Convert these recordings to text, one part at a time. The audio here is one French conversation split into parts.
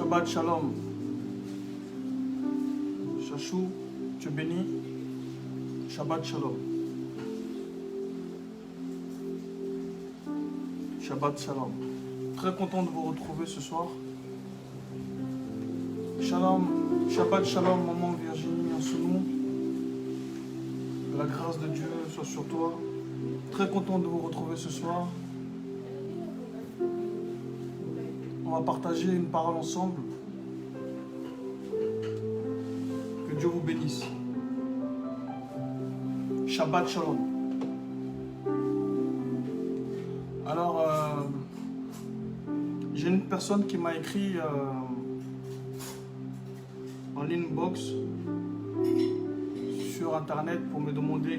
Shabbat Shalom. Chachou, tu es béni. Shabbat Shalom. Shabbat Shalom. Très content de vous retrouver ce soir. Shalom, Shabbat Shalom, maman Virginie Ansounou. Que la grâce de Dieu soit sur toi. Très content de vous retrouver ce soir. On va partager une parole ensemble. Que Dieu vous bénisse. Shabbat Shalom. Alors, j'ai une personne qui m'a écrit en inbox sur internet pour me demander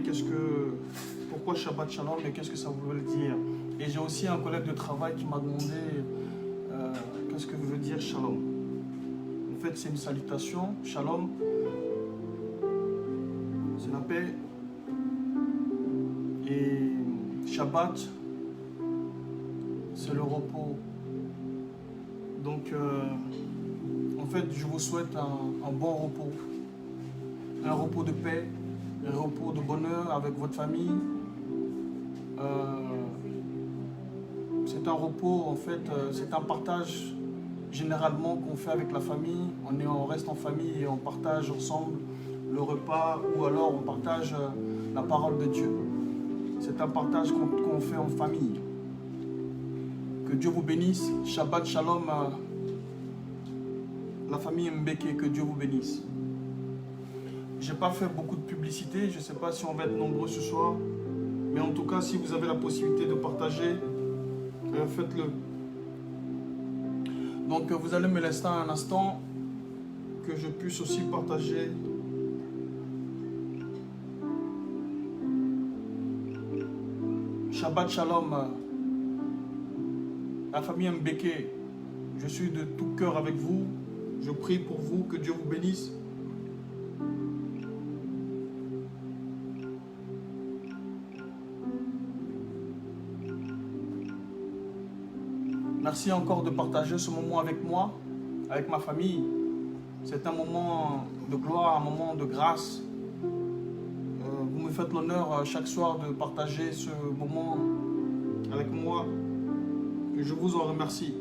pourquoi Shabbat Shalom et qu'est-ce que ça voulait dire. Et j'ai aussi un collègue de travail qui m'a demandé qu'est-ce que veut dire Shalom. En fait, c'est une salutation. Shalom, c'est la paix. Et Shabbat, c'est le repos. Donc, en fait, je vous souhaite un bon repos. Un repos de paix, un repos de bonheur avec votre famille. C'est un repos, en fait, c'est un partage généralement qu'on fait avec la famille. On reste en famille et on partage ensemble le repas ou alors on partage la parole de Dieu. C'est un partage qu'on fait en famille. Que Dieu vous bénisse. Shabbat Shalom, la famille Mbeke, que Dieu vous bénisse. Je n'ai pas fait beaucoup de publicité, je ne sais pas si on va être nombreux ce soir, mais en tout cas, si vous avez la possibilité de partager, faites-le. Donc, vous allez me laisser un instant que je puisse aussi partager. Shabbat Shalom, la famille Mbeke, je suis de tout cœur avec vous. Je prie pour vous, que Dieu vous bénisse. Merci encore de partager ce moment avec moi, avec ma famille. C'est un moment de gloire, un moment de grâce. Vous me faites l'honneur chaque soir de partager ce moment avec moi. Et je vous en remercie.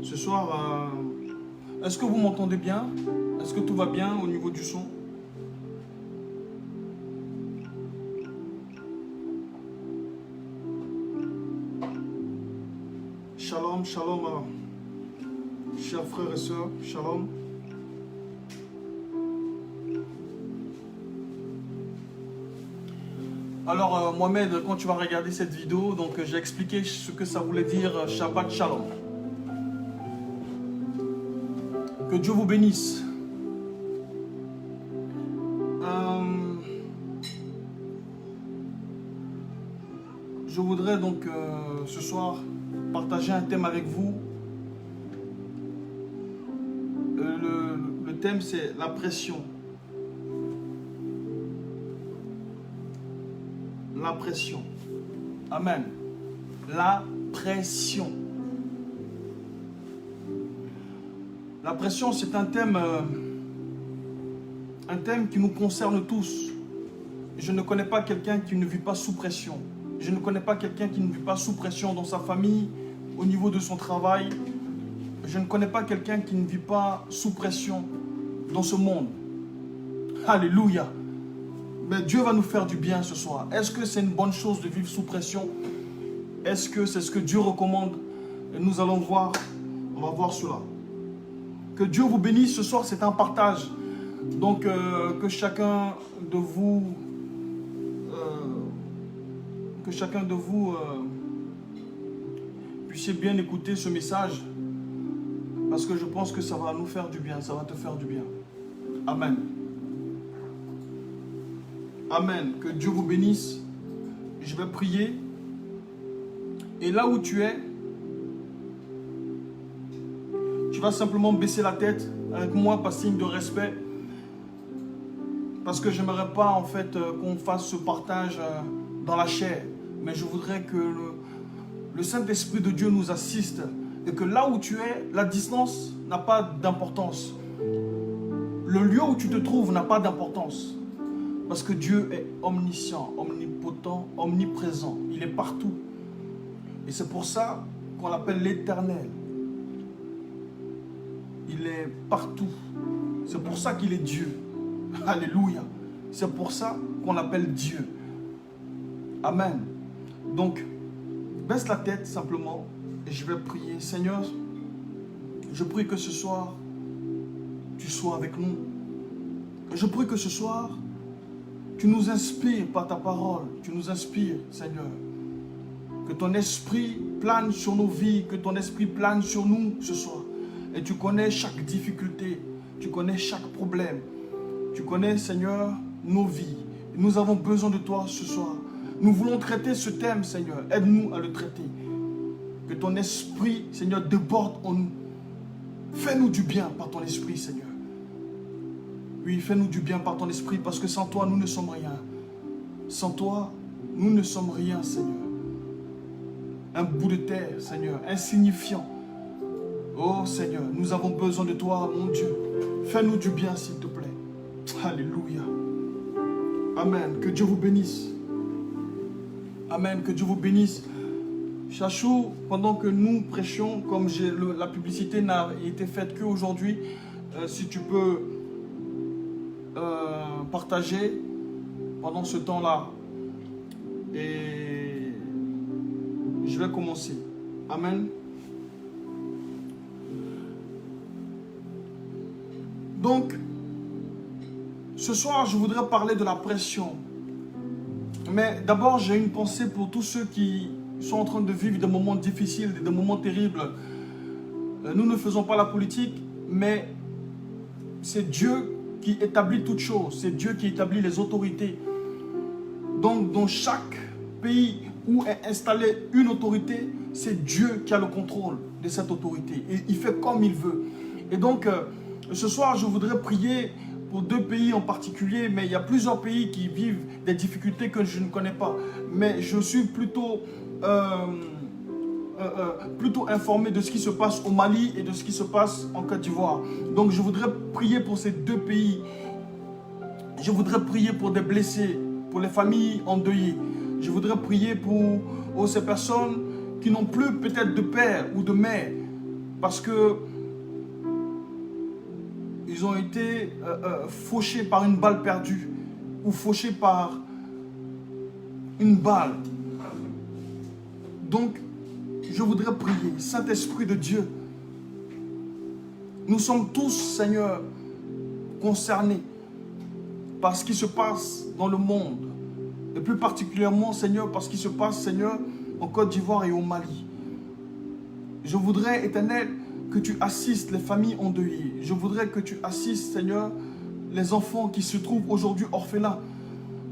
Ce soir, est-ce que vous m'entendez bien? Est-ce que tout va bien au niveau du son? Shalom, shalom, chers frères et sœurs, shalom. Alors Mohamed, quand tu vas regarder cette vidéo, donc j'ai expliqué ce que ça voulait dire Shabbat Shalom. Que Dieu vous bénisse. Je voudrais donc ce soir partager un thème avec vous. Le thème, c'est la pression. La pression. Amen. La pression. La pression, c'est un thème qui nous concerne tous. Je ne connais pas quelqu'un qui ne vit pas sous pression. Je ne connais pas quelqu'un qui ne vit pas sous pression dans sa famille, au niveau de son travail. Je ne connais pas quelqu'un qui ne vit pas sous pression dans ce monde. Alléluia. Mais Dieu va nous faire du bien ce soir. Est-ce que c'est une bonne chose de vivre sous pression? Est-ce que c'est ce que Dieu recommande? Et nous allons voir. On va voir cela. Que Dieu vous bénisse ce soir, c'est un partage. Donc que chacun de vous puissiez bien écouter ce message, parce que je pense que ça va nous faire du bien, ça va te faire du bien. Amen. Amen. Que Dieu vous bénisse. Je vais prier. Et là où tu es, vas simplement baisser la tête avec moi par signe de respect. Parce que je n'aimerais pas en fait qu'on fasse ce partage dans la chair. Mais je voudrais que le Saint-Esprit de Dieu nous assiste. Et que là où tu es, la distance n'a pas d'importance. Le lieu où tu te trouves n'a pas d'importance. Parce que Dieu est omniscient, omnipotent, omniprésent. Il est partout. Et c'est pour ça qu'on l'appelle l'Éternel. Il est partout. C'est pour ça qu'il est Dieu. Alléluia. C'est pour ça qu'on l'appelle Dieu. Amen. Donc, baisse la tête simplement et je vais prier. Seigneur, je prie que ce soir, tu sois avec nous. Je prie que ce soir, tu nous inspires par ta parole. Tu nous inspires, Seigneur. Que ton esprit plane sur nos vies, que ton esprit plane sur nous ce soir. Et tu connais chaque difficulté, tu connais chaque problème. Tu connais, Seigneur, nos vies. Nous avons besoin de toi ce soir. Nous voulons traiter ce thème, Seigneur. Aide-nous à le traiter. Que ton esprit, Seigneur, déborde en nous. Fais-nous du bien par ton esprit, Seigneur. Oui, fais-nous du bien par ton esprit, parce que sans toi, nous ne sommes rien. Sans toi, nous ne sommes rien, Seigneur. Un bout de terre, Seigneur, insignifiant. Oh, Seigneur, nous avons besoin de toi, mon Dieu. Fais-nous du bien, s'il te plaît. Alléluia. Amen. Que Dieu vous bénisse. Amen. Que Dieu vous bénisse. Chachou, pendant que nous prêchions, comme la publicité n'a été faite qu'aujourd'hui, si tu peux partager pendant ce temps-là. Et je vais commencer. Amen. Donc, ce soir, je voudrais parler de la pression. Mais d'abord, j'ai une pensée pour tous ceux qui sont en train de vivre des moments difficiles, des moments terribles. Nous ne faisons pas la politique, mais c'est Dieu qui établit toutes choses. C'est Dieu qui établit les autorités. Donc, dans chaque pays où est installée une autorité, c'est Dieu qui a le contrôle de cette autorité. Et il fait comme il veut. Et donc, ce soir, je voudrais prier pour deux pays en particulier, mais il y a plusieurs pays qui vivent des difficultés que je ne connais pas. Mais je suis plutôt informé de ce qui se passe au Mali et de ce qui se passe en Côte d'Ivoire. Donc je voudrais prier pour ces deux pays. Je voudrais prier pour des blessés, pour les familles endeuillées. Je voudrais prier pour ces personnes qui n'ont plus peut-être de père ou de mère parce que ils ont été fauchés par une balle perdue ou fauchés par une balle. Donc, je voudrais prier, Saint-Esprit de Dieu. Nous sommes tous, Seigneur, concernés par ce qui se passe dans le monde. Et plus particulièrement, Seigneur, par ce qui se passe, Seigneur, en Côte d'Ivoire et au Mali. Je voudrais, Éternel, que tu assistes les familles endeuillées. Je voudrais que tu assistes, Seigneur, les enfants qui se trouvent aujourd'hui orphelins.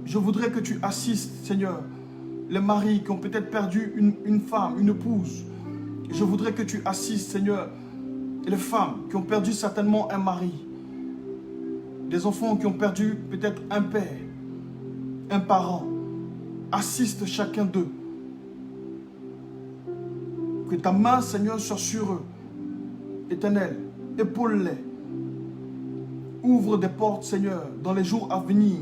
Je voudrais que tu assistes, Seigneur, les maris qui ont peut-être perdu une femme, une épouse. Je voudrais que tu assistes, Seigneur, les femmes qui ont perdu certainement un mari. Des enfants qui ont perdu peut-être un père, un parent. Assiste chacun d'eux. Que ta main, Seigneur, soit sur eux. Éternel, épaule-les. Ouvre des portes, Seigneur, dans les jours à venir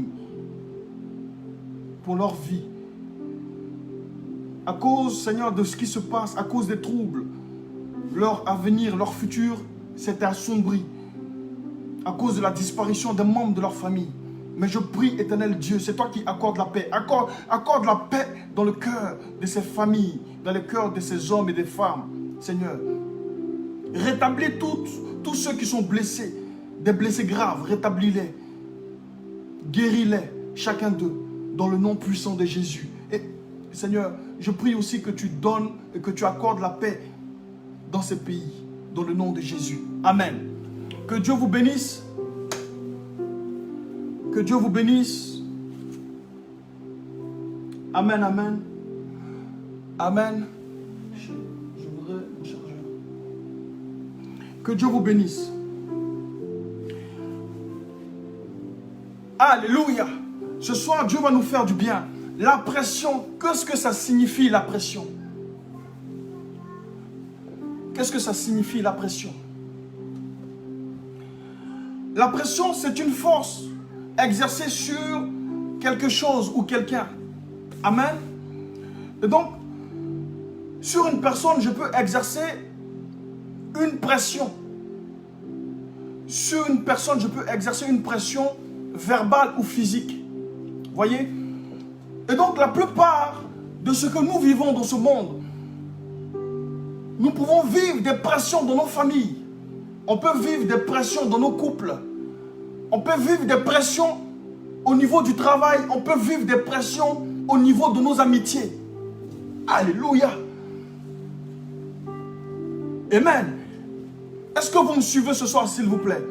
pour leur vie. À cause, Seigneur, de ce qui se passe, à cause des troubles, leur avenir, leur futur s'est assombri. À cause de la disparition des membres de leur famille. Mais je prie, Éternel Dieu, c'est toi qui accordes la paix. Accorde la paix dans le cœur de ces familles, dans le cœur de ces hommes et des femmes, Seigneur. Rétablis tous ceux qui sont blessés, des blessés graves, rétablis-les. Guéris-les, chacun d'eux, dans le nom puissant de Jésus. Et Seigneur, je prie aussi que tu donnes et que tu accordes la paix dans ces pays, dans le nom de Jésus. Amen. Que Dieu vous bénisse. Que Dieu vous bénisse. Amen, amen. Amen. Je voudrais me charger. Que Dieu vous bénisse. Alléluia. Ce soir, Dieu va nous faire du bien. La pression, qu'est-ce que ça signifie la pression? Qu'est-ce que ça signifie la pression? La pression, c'est une force exercée sur quelque chose ou quelqu'un. Amen. Et donc, sur une personne, je peux exercer une pression. Sur une personne, je peux exercer une pression verbale ou physique. Voyez? Et donc, la plupart de ce que nous vivons dans ce monde, nous pouvons vivre des pressions dans nos familles. On peut vivre des pressions dans nos couples. On peut vivre des pressions au niveau du travail. On peut vivre des pressions au niveau de nos amitiés. Alléluia. Amen. Est-ce que vous me suivez ce soir, s'il vous plaît?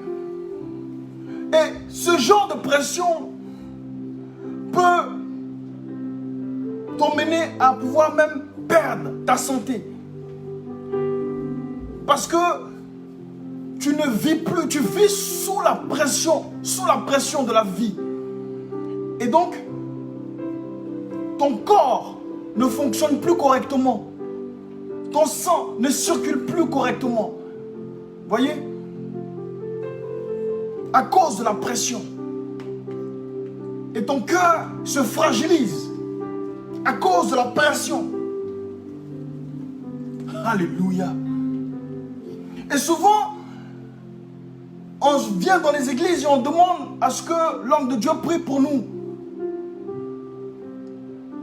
Et ce genre de pression peut t'emmener à pouvoir même perdre ta santé. Parce que tu ne vis plus, tu vis sous la pression de la vie. Et donc, ton corps ne fonctionne plus correctement. Ton sang ne circule plus correctement. Voyez? À cause de la pression. Et ton cœur se fragilise à cause de la pression. Alléluia. Et souvent, on vient dans les églises et on demande à ce que l'homme de Dieu prie pour nous.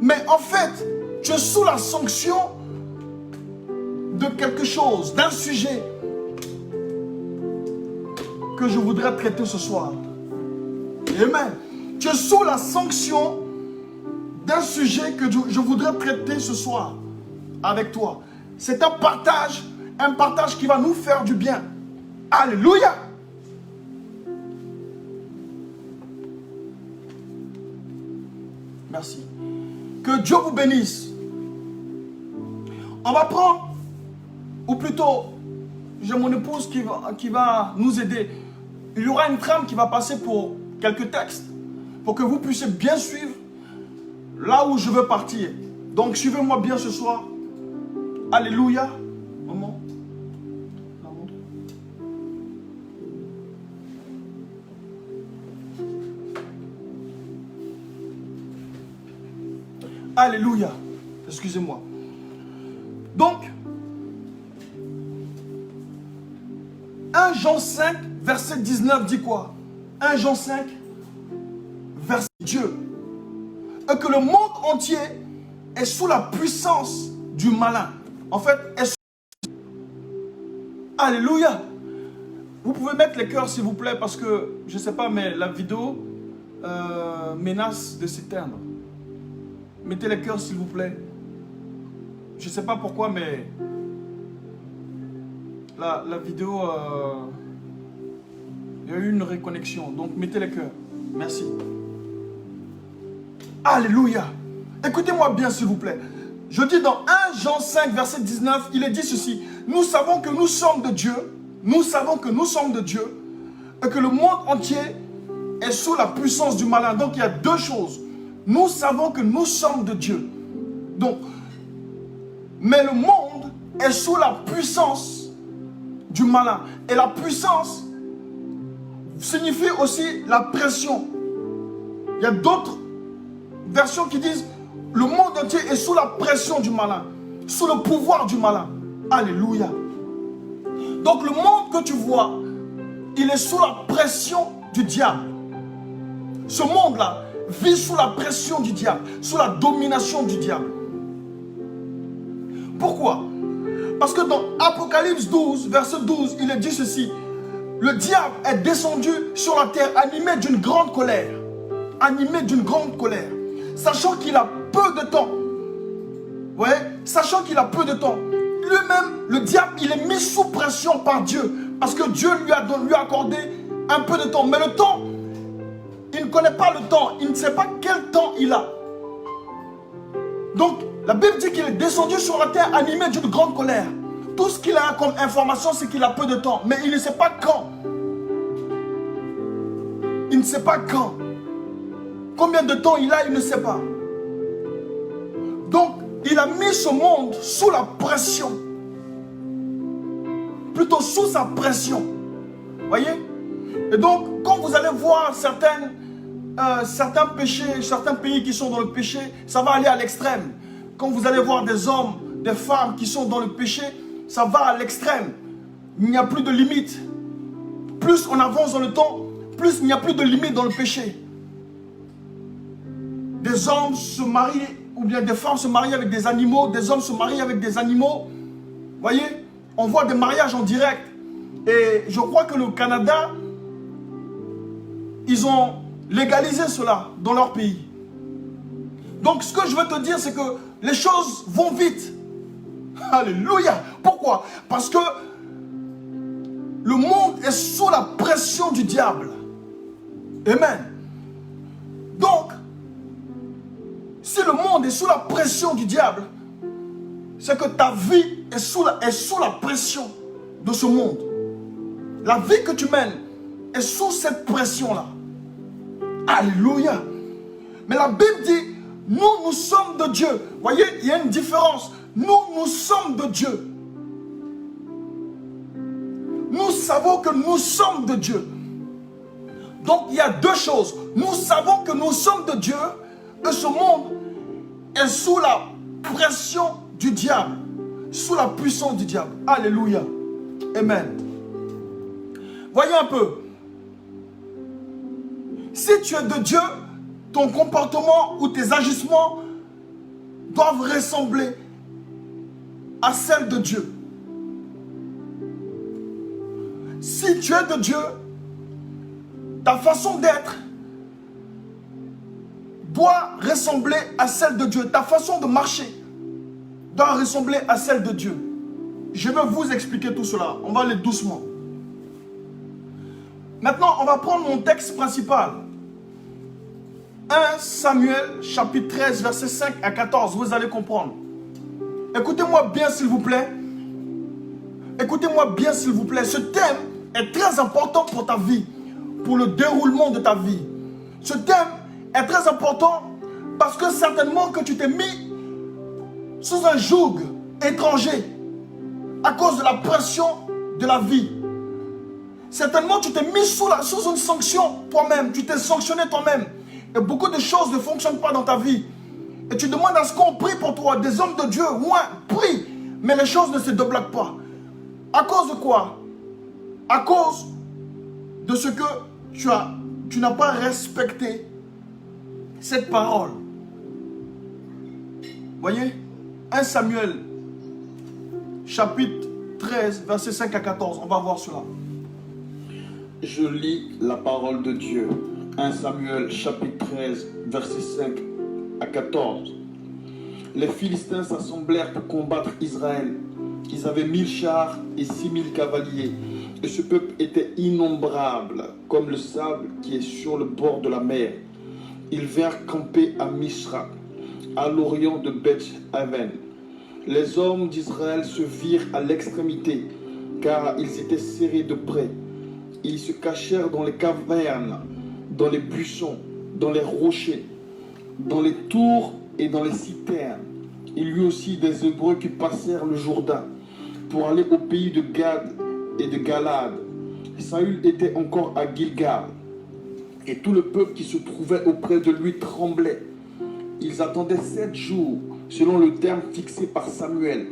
Mais en fait, tu es sous la sanction de quelque chose, d'un sujet que je voudrais traiter ce soir. Amen. Tu es sous la sanction d'un sujet que je voudrais traiter ce soir avec toi. C'est un partage qui va nous faire du bien. Alléluia. Merci. Que Dieu vous bénisse. On va prendre, ou plutôt, j'ai mon épouse qui va nous aider. Il y aura une trame qui va passer pour quelques textes, pour que vous puissiez bien suivre là où je veux partir. Donc suivez-moi bien ce soir. Alléluia. Maman, la montre. Alléluia. Excusez-moi. Donc, 1 Jean 5, verset 19 dit quoi? 1 Jean 5, verset Dieu. Et que le monde entier est sous la puissance du malin. En fait, Alléluia. Vous pouvez mettre les cœurs s'il vous plaît parce que, je ne sais pas, mais la vidéo menace de s'éteindre. Mettez les cœurs s'il vous plaît. Je ne sais pas pourquoi, mais la vidéo, il y a eu une reconnexion. Donc mettez les cœurs. Merci. Alléluia. Écoutez-moi bien s'il vous plaît. Je dis dans 1 Jean 5 verset 19, il est dit ceci. Nous savons que nous sommes de Dieu. Nous savons que nous sommes de Dieu. Et que le monde entier est sous la puissance du malin. Donc il y a deux choses. Nous savons que nous sommes de Dieu. Donc, mais le monde est sous la puissance du malin. Et la puissance signifie aussi la pression. Il y a d'autres versions qui disent le monde entier est sous la pression du malin, sous le pouvoir du malin. Alléluia. Donc le monde que tu vois, il est sous la pression du diable. Ce monde-là vit sous la pression du diable, sous la domination du diable. Pourquoi? Parce que dans Apocalypse 12, verset 12, il est dit ceci. Le diable est descendu sur la terre animé d'une grande colère. Animé d'une grande colère. Sachant qu'il a peu de temps. Vous voyez? Sachant qu'il a peu de temps. Lui-même, le diable, il est mis sous pression par Dieu. Parce que Dieu lui a accordé un peu de temps. Mais le temps, il ne connaît pas le temps. Il ne sait pas quel temps il a. Donc, la Bible dit qu'il est descendu sur la terre animé d'une grande colère. Tout ce qu'il a comme information, c'est qu'il a peu de temps. Mais il ne sait pas quand. Il ne sait pas quand. Combien de temps il a, il ne sait pas. Donc, il a mis ce monde sous la pression. Plutôt sous sa pression. Voyez? Et donc, quand vous allez voir certains péchés, certains pays qui sont dans le péché, ça va aller à l'extrême. Quand vous allez voir des hommes, des femmes qui sont dans le péché, ça va à l'extrême. Il n'y a plus de limite. Plus on avance dans le temps, plus il n'y a plus de limite dans le péché. Des hommes se marient, ou bien des femmes se marient avec des animaux, des hommes se marient avec des animaux. Voyez, on voit des mariages en direct. Et je crois que le Canada, ils ont légalisé cela dans leur pays. Donc ce que je veux te dire, c'est que les choses vont vite. Alléluia. Pourquoi? Parce que le monde est sous la pression du diable. Amen. Donc, si le monde est sous la pression du diable, c'est que ta vie est sous la pression de ce monde. La vie que tu mènes est sous cette pression-là. Alléluia. Mais la Bible dit, nous sommes de Dieu. Voyez, il y a une différence. Nous sommes de Dieu. Nous savons que nous sommes de Dieu. Donc il y a deux choses. Nous savons que nous sommes de Dieu et ce monde est sous la pression du diable. Sous la puissance du diable. Alléluia. Amen. Voyez un peu. Si tu es de Dieu, ton comportement ou tes agissements doivent ressembler à celle de Dieu. Si tu es de Dieu, ta façon d'être doit ressembler à celle de Dieu. Ta façon de marcher doit ressembler à celle de Dieu. Je vais vous expliquer tout cela. On va aller doucement. Maintenant, on va prendre mon texte principal. 1 Samuel, chapitre 13, versets 5 à 14. Vous allez comprendre. Écoutez-moi bien, s'il vous plaît. Écoutez-moi bien, s'il vous plaît. Ce thème est très important pour ta vie, pour le déroulement de ta vie. Ce thème est très important parce que certainement que tu t'es mis sous un joug étranger à cause de la pression de la vie. Certainement tu t'es mis sous une sanction toi-même, tu t'es sanctionné toi-même. Et beaucoup de choses ne fonctionnent pas dans ta vie. Et tu demandes à ce qu'on prie pour toi, des hommes de Dieu, ouais, prie, mais les choses ne se débloquent pas. À cause de quoi? À cause de ce que tu n'as pas respecté cette parole. Voyez, 1 Samuel, chapitre 13, versets 5 à 14. On va voir cela. Je lis la parole de Dieu. 1 Samuel, chapitre 13, versets 5 à 14. Les Philistins s'assemblèrent pour combattre Israël. Ils avaient 1000 chars et 6000 cavaliers. Et ce peuple était innombrable, comme le sable qui est sur le bord de la mer. Ils vinrent camper à Mishra, à l'orient de Beth-Aven. Les hommes d'Israël se virent à l'extrémité, car ils étaient serrés de près. Ils se cachèrent dans les cavernes, dans les buissons, dans les rochers, dans les tours et dans les citernes. Il y eut aussi des Hébreux qui passèrent le Jourdain pour aller au pays de Gad et de Galad. Saül était encore à Gilgal, et tout le peuple qui se trouvait auprès de lui tremblait. Ils attendaient 7 jours, selon le terme fixé par Samuel.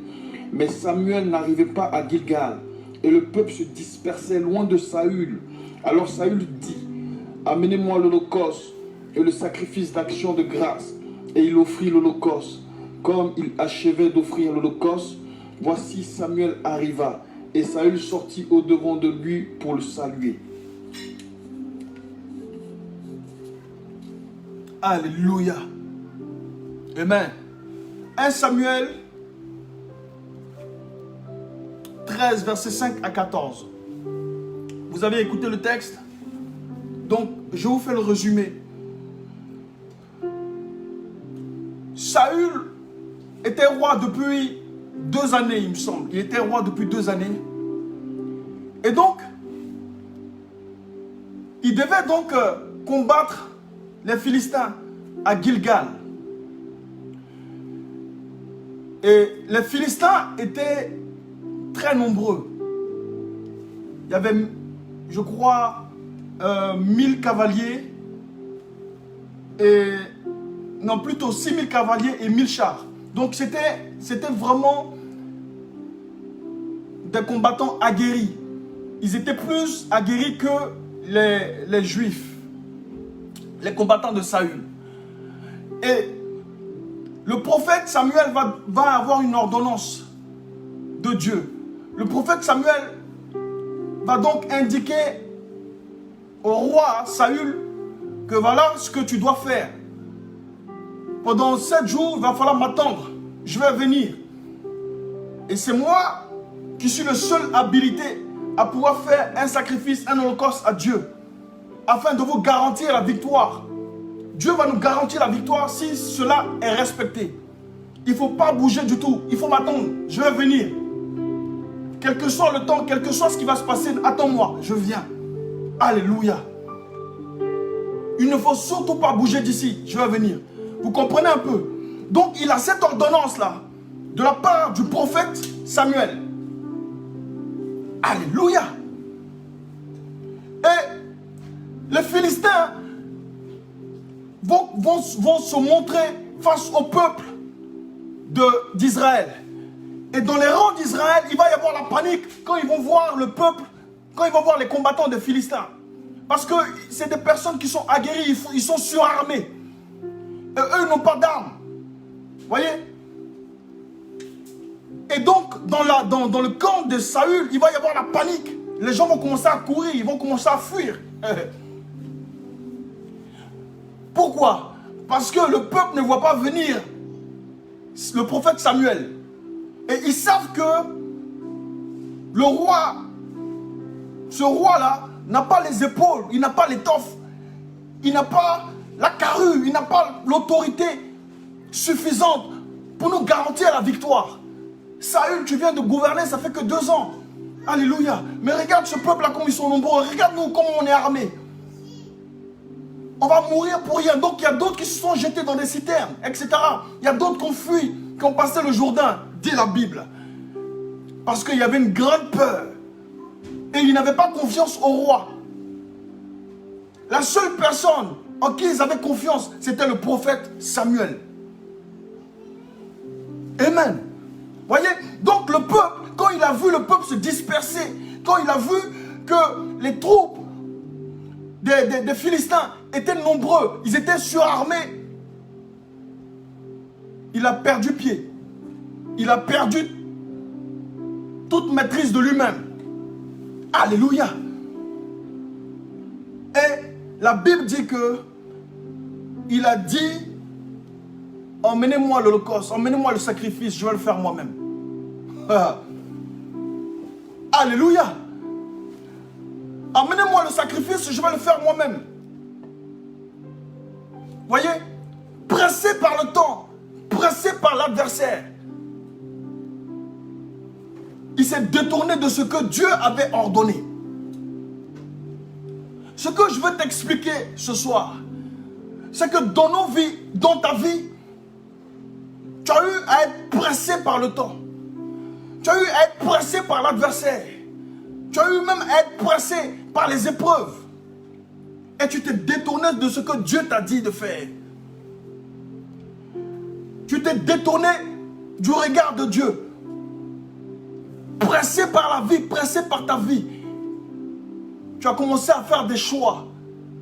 Mais Samuel n'arrivait pas à Gilgal, et le peuple se dispersait loin de Saül. Alors Saül dit, « Amenez-moi l'holocauste et le sacrifice d'action de grâce. » Et il offrit l'holocauste. Comme il achevait d'offrir l'holocauste, voici Samuel arriva, et Saül sortit au-devant de lui pour le saluer. Alléluia. Amen. 1 Samuel 13, versets 5 à 14. Vous avez écouté le texte? Donc, je vous fais le résumé. Saül était roi depuis 2 années, il me semble. Il était roi depuis 2 années. Et donc, il devait donc combattre les Philistins à Gilgal. Et les Philistins étaient très nombreux. Il y avait, je crois, 1000 cavaliers. Et non, plutôt 6000 cavaliers et 1000 chars. Donc c'était vraiment des combattants aguerris. Ils étaient plus aguerris que les Juifs, les combattants de Saül. Et le prophète Samuel va avoir une ordonnance de Dieu. Le prophète Samuel va donc indiquer au roi Saül que voilà ce que tu dois faire. Pendant 7 jours, il va falloir m'attendre. Je vais venir. Et c'est moi qui suis le seul habilité à pouvoir faire un sacrifice, un holocauste à Dieu, afin de vous garantir la victoire. Dieu va nous garantir la victoire si cela est respecté. Il ne faut pas bouger du tout. Il faut m'attendre. Je vais venir. Quel que soit le temps, quel que soit ce qui va se passer, attends-moi. Je viens. Alléluia. Il ne faut surtout pas bouger d'ici. Je vais venir. Vous comprenez un peu? Donc, il a cette ordonnance-là de la part du prophète Samuel. Alléluia. Et les Philistins vont se montrer face au peuple d'Israël. Et dans les rangs d'Israël, il va y avoir la panique quand ils vont voir le peuple, quand ils vont voir les combattants des Philistins. Parce que c'est des personnes qui sont aguerries, ils sont surarmés. Et eux n'ont pas d'armes. Vous voyez? Et donc, dans le camp de Saül, il va y avoir la panique. Les gens vont commencer à courir, ils vont commencer à fuir. Pourquoi? Parce que le peuple ne voit pas venir le prophète Samuel. Et ils savent que le roi, ce roi-là, n'a pas les épaules, il n'a pas l'étoffe, il n'a pas la carrure, il n'a pas l'autorité suffisante pour nous garantir la victoire. Saül, tu viens de gouverner, ça fait que 2 ans. Alléluia. Mais regarde ce peuple-là comme ils sont nombreux. Regarde-nous comment on est armés. On va mourir pour rien. Donc il y a d'autres qui se sont jetés dans des citernes, etc. Il y a d'autres qui ont fui, qui ont passé le Jourdain, dit la Bible. Parce qu'il y avait une grande peur. Et ils n'avaient pas confiance au roi. La seule personne en qui ils avaient confiance, c'était le prophète Samuel. Amen. Voyez, donc le peuple, quand il a vu le peuple se disperser, quand il a vu que les troupes des Philistins étaient nombreux, ils étaient surarmés, il a perdu pied. Il a perdu toute maîtrise de lui-même. Alléluia. Et la Bible dit que il a dit: emmenez-moi l'holocauste, emmenez-moi le sacrifice, je vais le faire moi-même. Alléluia. Emmenez-moi le sacrifice, je vais le faire moi-même. Voyez, pressé par le temps, pressé par l'adversaire, il s'est détourné de ce que Dieu avait ordonné. Ce que je veux t'expliquer ce soir, c'est que dans nos vies, dans ta vie, tu as eu à être pressé par le temps. Tu as eu à être pressé par l'adversaire. Tu as eu même à être pressé par les épreuves. Et tu t'es détourné de ce que Dieu t'a dit de faire. Tu t'es détourné du regard de Dieu. Pressé par la vie, pressé par ta vie. Tu as commencé à faire des choix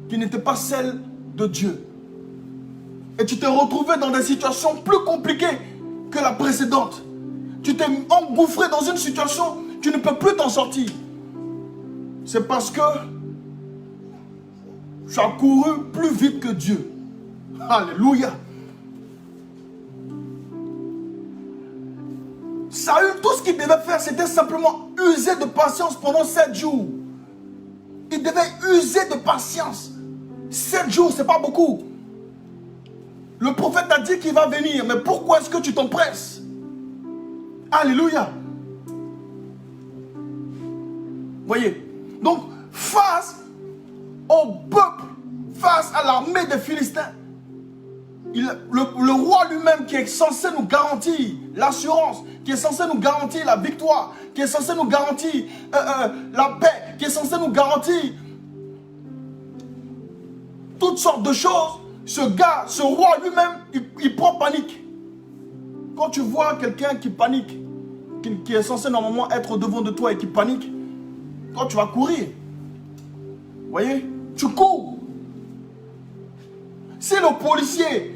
qui n'étaient pas celles de Dieu. Et tu t'es retrouvé dans des situations plus compliquées que la précédente. Tu t'es engouffré dans une situation, tu ne peux plus t'en sortir. C'est parce que tu as couru plus vite que Dieu. Alléluia. Saül, tout ce qu'il devait faire, c'était simplement user de patience pendant 7 jours. Il devait user de patience. 7 jours, c'est pas beaucoup. Le prophète a dit qu'il va venir, mais pourquoi est-ce que tu t'empresses? Alléluia. Voyez. Donc, face au peuple, face à l'armée des Philistins, le roi lui-même qui est censé nous garantir l'assurance, qui est censé nous garantir la victoire, qui est censé nous garantir la paix, qui est censé nous garantir toutes sortes de choses, ce roi lui-même, il prend panique. Quand tu vois quelqu'un qui panique, qui est censé normalement être devant de toi et qui panique, quand tu vas courir, vous voyez, tu cours. Si le policier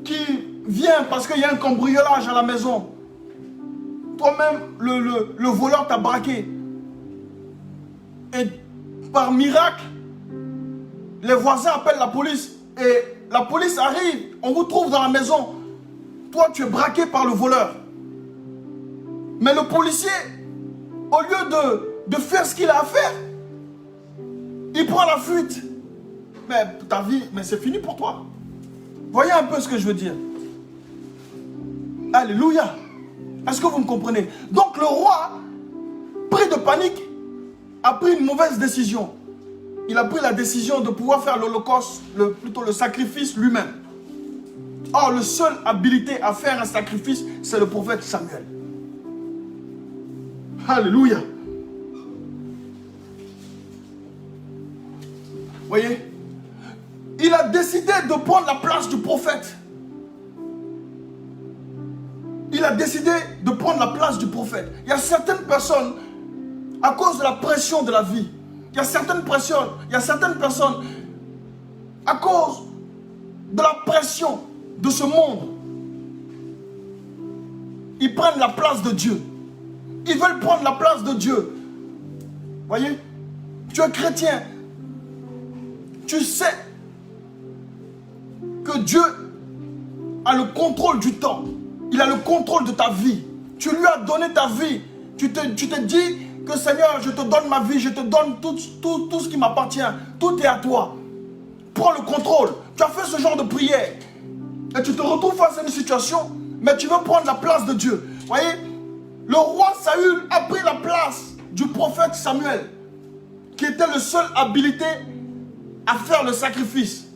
qui vient parce qu'il y a un cambriolage à la maison, toi-même, le voleur t'a braqué, et par miracle, les voisins appellent la police, et la police arrive, on vous trouve dans la maison, toi tu es braqué par le voleur. Mais le policier, au lieu de faire ce qu'il a à faire, il prend la fuite. Mais ta vie, mais c'est fini pour toi. Voyez un peu ce que je veux dire. Alléluia. Est-ce que vous me comprenez? Donc le roi, pris de panique, a pris une mauvaise décision. Il a pris la décision de pouvoir faire l'holocauste, plutôt le sacrifice lui-même. Or, le seul habilité à faire un sacrifice, c'est le prophète Samuel. Alléluia. Voyez? Il a décidé de prendre la place du prophète. Il a décidé de prendre la place du prophète. Il y a certaines personnes, à cause de la pression de la vie, il y a certaines personnes, à cause de la pression de ce monde, ils prennent la place de Dieu. Ils veulent prendre la place de Dieu. Voyez? Tu es chrétien. Tu sais que Dieu a le contrôle du temps. Il a le contrôle de ta vie. Tu lui as donné ta vie. Tu te dis que Seigneur, je te donne ma vie, je te donne tout ce qui m'appartient. Tout est à toi. Prends le contrôle. Tu as fait ce genre de prière. Et tu te retrouves face à une situation, mais tu veux prendre la place de Dieu. Voyez, le roi Saül a pris la place du prophète Samuel, qui était le seul habilité à faire le sacrifice.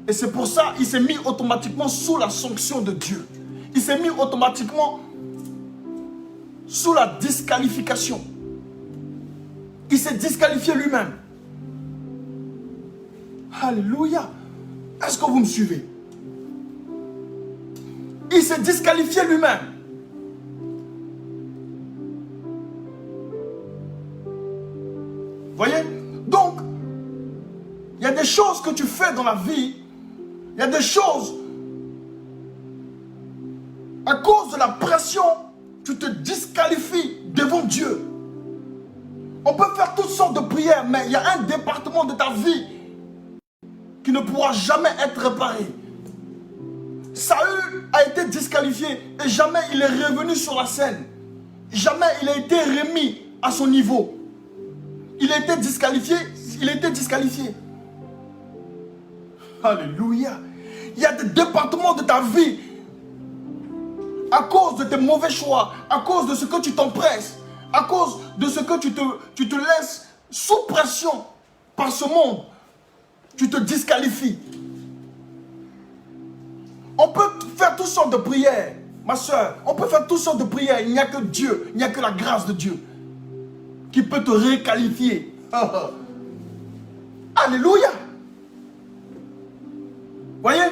Et c'est pour ça qu'il s'est mis automatiquement sous la sanction de Dieu. Il s'est mis automatiquement sous la disqualification. Il s'est disqualifié lui-même. Alléluia. Est-ce que vous me suivez? Il s'est disqualifié lui-même. Voyez? Donc, il y a des choses que tu fais dans la vie, il y a des choses, à cause de la pression, tu te disqualifies devant Dieu. On peut faire toutes sortes de prières, mais il y a un département de ta vie qui ne pourra jamais être réparé. Saül a été disqualifié et jamais il est revenu sur la scène. Jamais il a été remis à son niveau. Il a été disqualifié, Alléluia. Il y a des départements de ta vie, à cause de tes mauvais choix, à cause de ce que tu t'empresses, à cause de ce que tu te laisses sous pression par ce monde, tu te disqualifies. On peut faire toutes sortes de prières, ma soeur. On peut faire toutes sortes de prières. Il n'y a que Dieu, il n'y a que la grâce de Dieu qui peut te réqualifier. Alléluia. Voyez?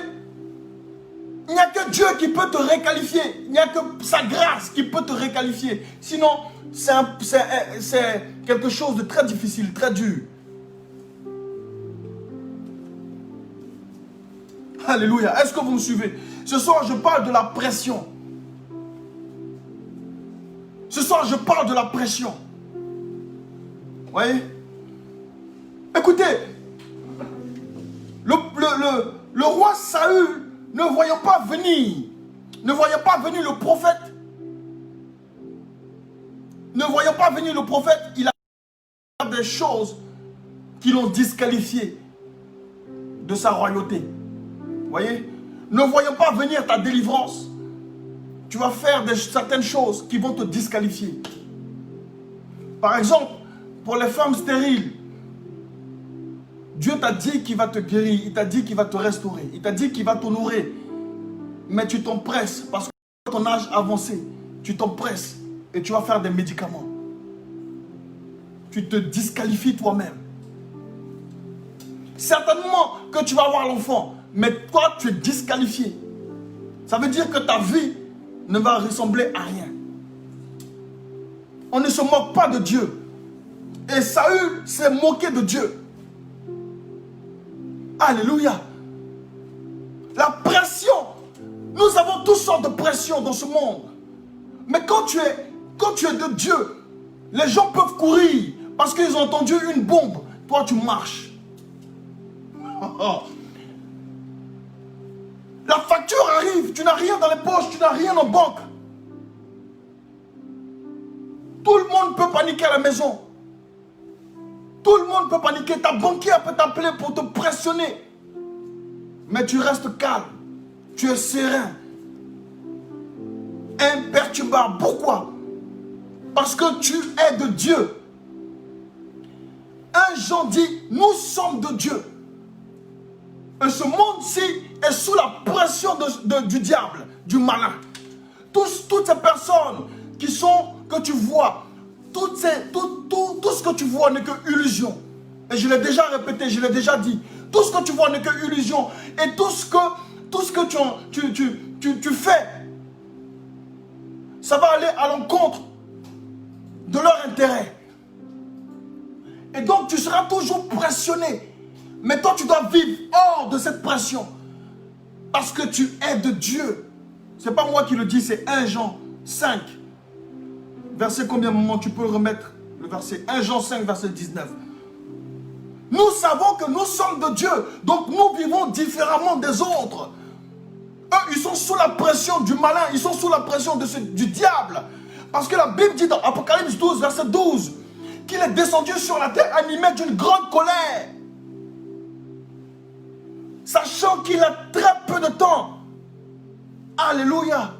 Il n'y a que Dieu qui peut te réqualifier. Il n'y a que sa grâce qui peut te réqualifier. Sinon, c'est quelque chose de très difficile, très dur. Alléluia. Est-ce que vous me suivez? Ce soir, je parle de la pression. Ce soir, je parle de la pression. Vous voyez? Écoutez, le roi Saül, ne voyant pas venir le prophète, il a fait des choses qui l'ont disqualifié de sa royauté. Vous voyez? Ne voyant pas venir ta délivrance, tu vas faire certaines choses qui vont te disqualifier. Par exemple, pour les femmes stériles, Dieu t'a dit qu'il va te guérir, il t'a dit qu'il va te restaurer, il t'a dit qu'il va t'honorer. Mais tu t'empresses parce que ton âge avancé, tu t'empresses et tu vas faire des médicaments. Tu te disqualifies toi-même. Certainement que tu vas avoir l'enfant, mais toi tu es disqualifié. Ça veut dire que ta vie ne va ressembler à rien. On ne se moque pas de Dieu. Et Saül s'est moqué de Dieu. Alléluia. La pression. Nous avons toutes sortes de pressions dans ce monde. Mais quand tu es de Dieu, les gens peuvent courir parce qu'ils ont entendu une bombe. Toi, tu marches. La facture arrive. Tu n'as rien dans les poches. Tu n'as rien en banque. Tout le monde peut paniquer à la maison. Tout le monde peut paniquer. Ta banquière peut t'appeler pour te pressionner. Mais tu restes calme. Tu es serein. Imperturbable. Pourquoi? Parce que tu es de Dieu. 1 Jean dit, nous sommes de Dieu. Et ce monde-ci est sous la pression du diable, du malin. Toutes ces personnes que tu vois, tout ce que tu vois n'est que illusion. Et je l'ai déjà répété, je l'ai déjà dit. Tout ce que tu vois n'est que illusion. Et tout ce que tu fais, ça va aller à l'encontre de leur intérêt. Et donc tu seras toujours pressionné. Mais toi tu dois vivre hors de cette pression. Parce que tu es de Dieu. Ce n'est pas moi qui le dis, c'est 1 Jean 5. Verset combien de moments tu peux remettre le verset? 1 Jean 5, verset 19. Nous savons que nous sommes de Dieu. Donc nous vivons différemment des autres. Eux, ils sont sous la pression du malin. Ils sont sous la pression du diable. Parce que la Bible dit dans Apocalypse 12, verset 12, qu'il est descendu sur la terre animé d'une grande colère. Sachant qu'il a très peu de temps. Alléluia.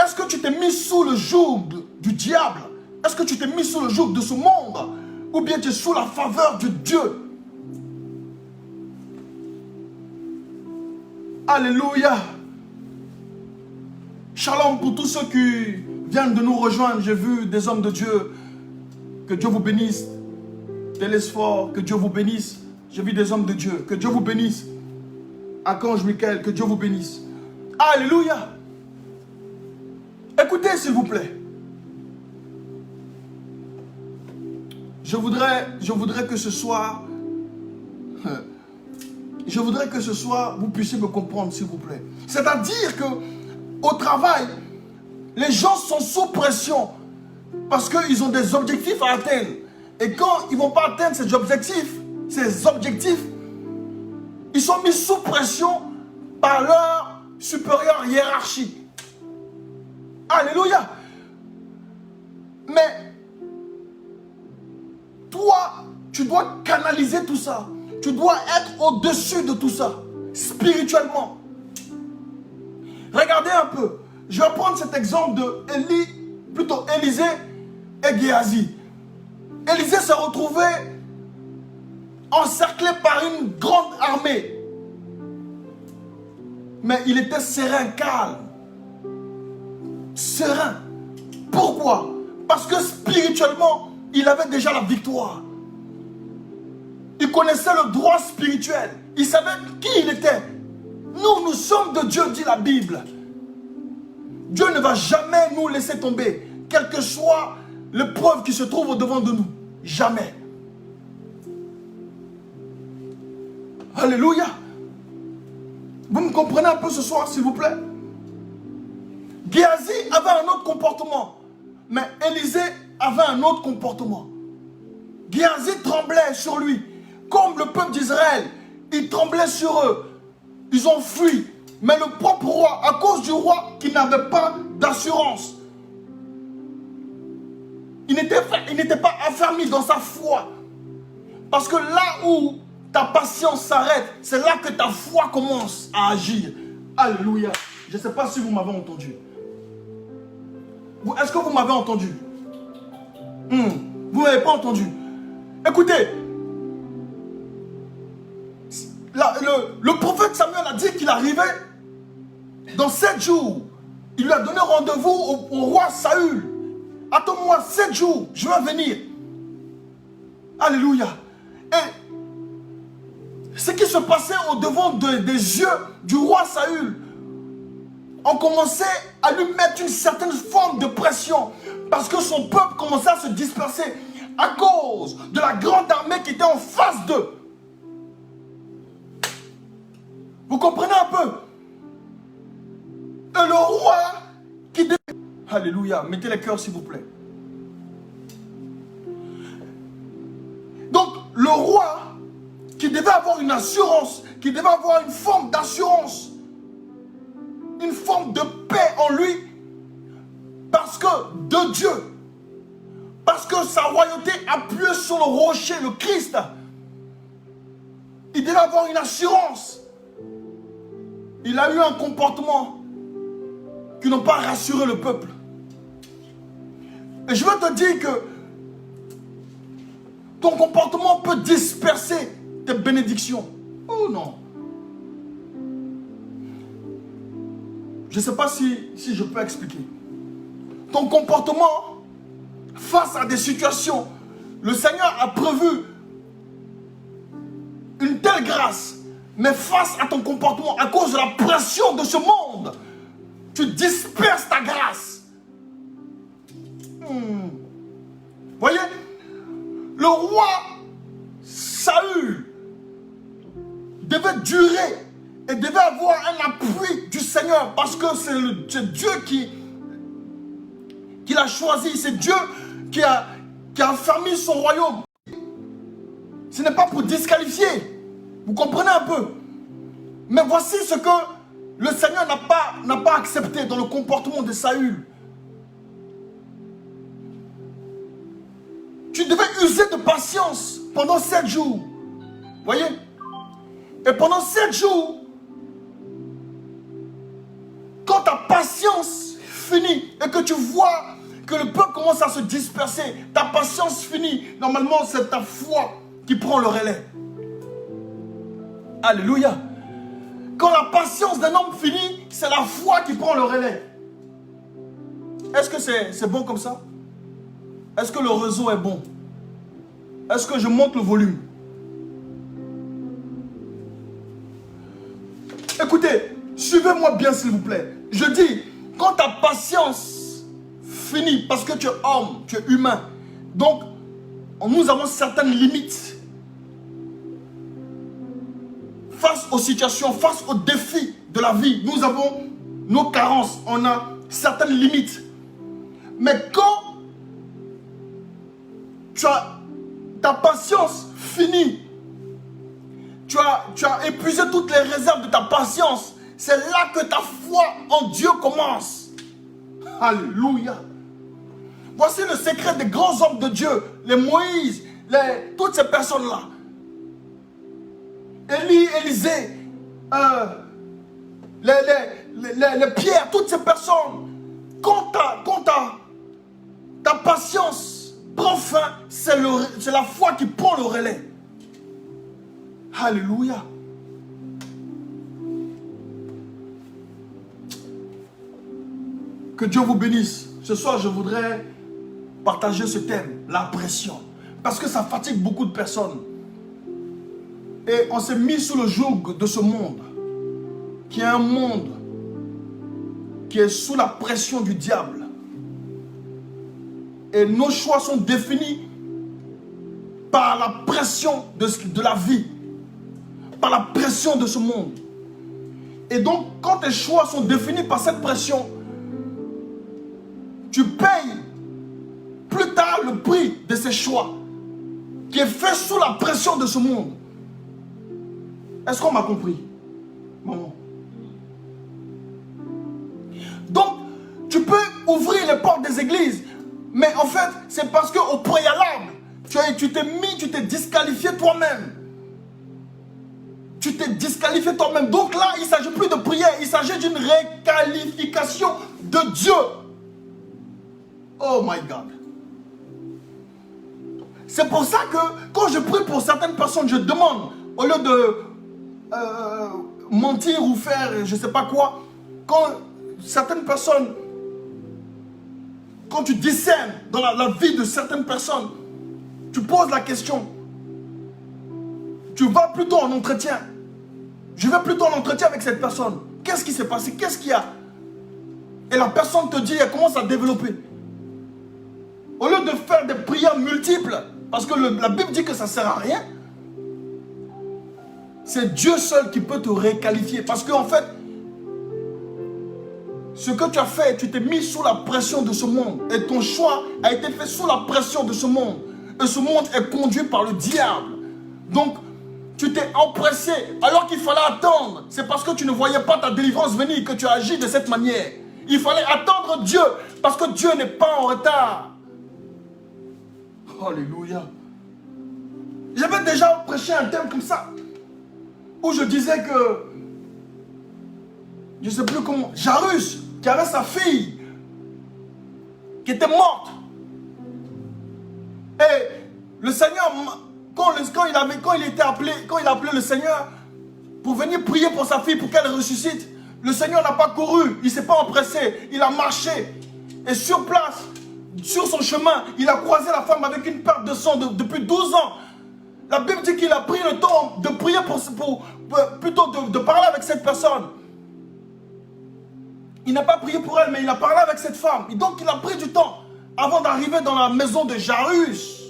Est-ce que tu t'es mis sous le joug du diable? Est-ce que tu t'es mis sous le joug de ce monde? Ou bien tu es sous la faveur de Dieu? Alléluia. Shalom pour tous ceux qui viennent de nous rejoindre. J'ai vu des hommes de Dieu. Que Dieu vous bénisse. Télésphore, que Dieu vous bénisse. J'ai vu des hommes de Dieu. Que Dieu vous bénisse. Archange Michael, que Dieu vous bénisse. Alléluia. Écoutez s'il vous plaît. Je voudrais que ce soir, vous puissiez me comprendre s'il vous plaît. C'est-à-dire que au travail, les gens sont sous pression parce qu'ils ont des objectifs à atteindre. Et quand ils ne vont pas atteindre ces objectifs, ils sont mis sous pression par leur supérieur hiérarchie. Alléluia. Mais toi, tu dois canaliser tout ça. Tu dois être au-dessus de tout ça, spirituellement. Regardez un peu. Je vais prendre cet exemple de Élisée et Géasi. Élisée s'est retrouvé encerclé par une grande armée. Mais il était serein, calme. Serein. Pourquoi? Parce que spirituellement, il avait déjà la victoire. Il connaissait le droit spirituel. Il savait qui il était. Nous sommes de Dieu, dit la Bible. Dieu ne va jamais nous laisser tomber, quelle que soit l'épreuve qui se trouve au-devant de nous. Jamais. Alléluia. Vous me comprenez un peu ce soir, s'il vous plaît? Géasi avait un autre comportement. Mais Élisée avait un autre comportement. Géasi tremblait sur lui. Comme le peuple d'Israël, il tremblait sur eux. Ils ont fui. Mais le propre roi, à cause du roi qui n'avait pas d'assurance, il n'était pas affermi dans sa foi. Parce que là où ta patience s'arrête, c'est là que ta foi commence à agir. Alléluia. Je ne sais pas si vous m'avez entendu. Est-ce que vous m'avez entendu? Vous ne m'avez pas entendu. Écoutez, le prophète Samuel a dit qu'il arrivait dans 7 jours. Il lui a donné rendez-vous au roi Saül. Attends-moi 7 jours, je vais venir. Alléluia. Et ce qui se passait au-devant des yeux du roi Saül, on commençait à lui mettre une certaine forme de pression parce que son peuple commençait à se disperser à cause de la grande armée qui était en face d'eux. Vous comprenez un peu? Et le roi qui devait... Alléluia, mettez les cœurs s'il vous plaît. Donc le roi qui devait avoir une assurance, qui devait avoir une forme d'assurance, une forme de paix en lui, parce que de Dieu, parce que sa royauté appuyée sur le rocher, le Christ, il devait avoir une assurance. Il a eu un comportement qui n'a pas rassuré le peuple. Et je veux te dire que ton comportement peut disperser tes bénédictions. Oh non. Je ne sais pas si je peux expliquer. Ton comportement face à des situations, le Seigneur a prévu une telle grâce, mais face à ton comportement, à cause de la pression de ce monde, tu disperses ta grâce. Voyez, le roi Saül devait durer et devait avoir un appui du Seigneur parce que c'est Dieu qui l'a choisi, c'est Dieu qui a affermi son royaume. Ce n'est pas pour disqualifier, vous comprenez un peu. Mais voici ce que le Seigneur n'a pas accepté dans le comportement de Saül. Tu devais user de patience pendant 7 jours. Voyez? Et pendant 7 jours, quand ta patience finit et que tu vois que le peuple commence à se disperser, ta patience finit. Normalement, c'est ta foi qui prend le relais. Alléluia. Quand la patience d'un homme finit, c'est la foi qui prend le relais. Est-ce que c'est bon comme ça? Est-ce que le réseau est bon? Est-ce que je monte le volume? Écoutez, suivez-moi bien s'il vous plaît. Je dis, quand ta patience finit, parce que tu es homme, tu es humain, donc nous avons certaines limites face aux situations, face aux défis de la vie. Nous avons nos carences, on a certaines limites. Mais quand tu as ta patience finie, tu as épuisé toutes les réserves de ta patience, c'est là que ta foi en Dieu commence. Alléluia. Voici le secret des grands hommes de Dieu, les Moïse, toutes ces personnes-là. Élie, Élisée, les Pierre, toutes ces personnes. Quand ta patience prend fin, c'est la foi qui prend le relais. Alléluia. Que Dieu vous bénisse. Ce soir, je voudrais partager ce thème, la pression. Parce que ça fatigue beaucoup de personnes. Et on s'est mis sous le joug de ce monde, qui est un monde qui est sous la pression du diable. Et nos choix sont définis par la pression de la vie, par la pression de ce monde. Et donc, quand tes choix sont définis par cette pression, tu payes plus tard le prix de ces choix, qui est fait sous la pression de ce monde. Est-ce qu'on m'a compris, maman? Donc, tu peux ouvrir les portes des églises, mais en fait, c'est parce qu'au préalable, tu t'es disqualifié toi-même. tu t'es disqualifié toi-même. Donc là, il ne s'agit plus de prière, il s'agit d'une réqualification de Dieu. Oh my God. C'est pour ça que quand je prie pour certaines personnes, je demande, au lieu de mentir ou faire je ne sais pas quoi, quand certaines personnes, quand tu discernes dans la vie de certaines personnes, tu poses la question, tu vas plutôt en entretien. Je vais plutôt en entretien avec cette personne. Qu'est-ce qui s'est passé? Qu'est-ce qu'il y a? Et la personne te dit, elle commence à développer. Au lieu de faire des prières multiples, parce que la Bible dit que ça ne sert à rien, c'est Dieu seul qui peut te réqualifier. Parce qu'en fait, ce que tu as fait, tu t'es mis sous la pression de ce monde. Et ton choix a été fait sous la pression de ce monde. Et ce monde est conduit par le diable. Donc, tu t'es empressé alors qu'il fallait attendre. C'est parce que tu ne voyais pas ta délivrance venir que tu as agi de cette manière. Il fallait attendre Dieu parce que Dieu n'est pas en retard. Alléluia. J'avais déjà prêché un thème comme ça où je disais que, je ne sais plus comment, Jairus, qui avait sa fille qui était morte. Et le Seigneur, quand il a appelé le Seigneur pour venir prier pour sa fille, pour qu'elle ressuscite, le Seigneur n'a pas couru, il ne s'est pas empressé, il a marché. Et sur place, sur son chemin, il a croisé la femme avec une perte de sang depuis 12 ans. La Bible dit qu'il a pris le temps de prier plutôt de parler avec cette personne. Il n'a pas prié pour elle, mais il a parlé avec cette femme. Et donc il a pris du temps avant d'arriver dans la maison de Jairus.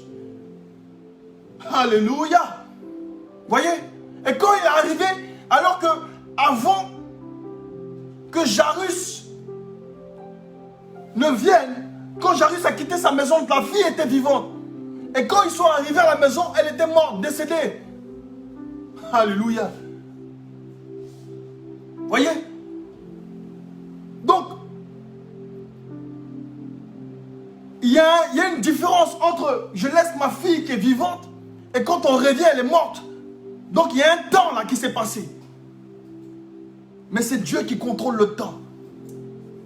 Alléluia. Voyez? Et quand il est arrivé, alors que avant que Jairus ne vienne, quand Jairus a quitté sa maison, la fille était vivante. Et quand ils sont arrivés à la maison, elle était morte, décédée. Alléluia. Voyez? Donc, il y a une différence entre je laisse ma fille qui est vivante et quand on revient, elle est morte. Donc, il y a un temps là qui s'est passé. Mais c'est Dieu qui contrôle le temps.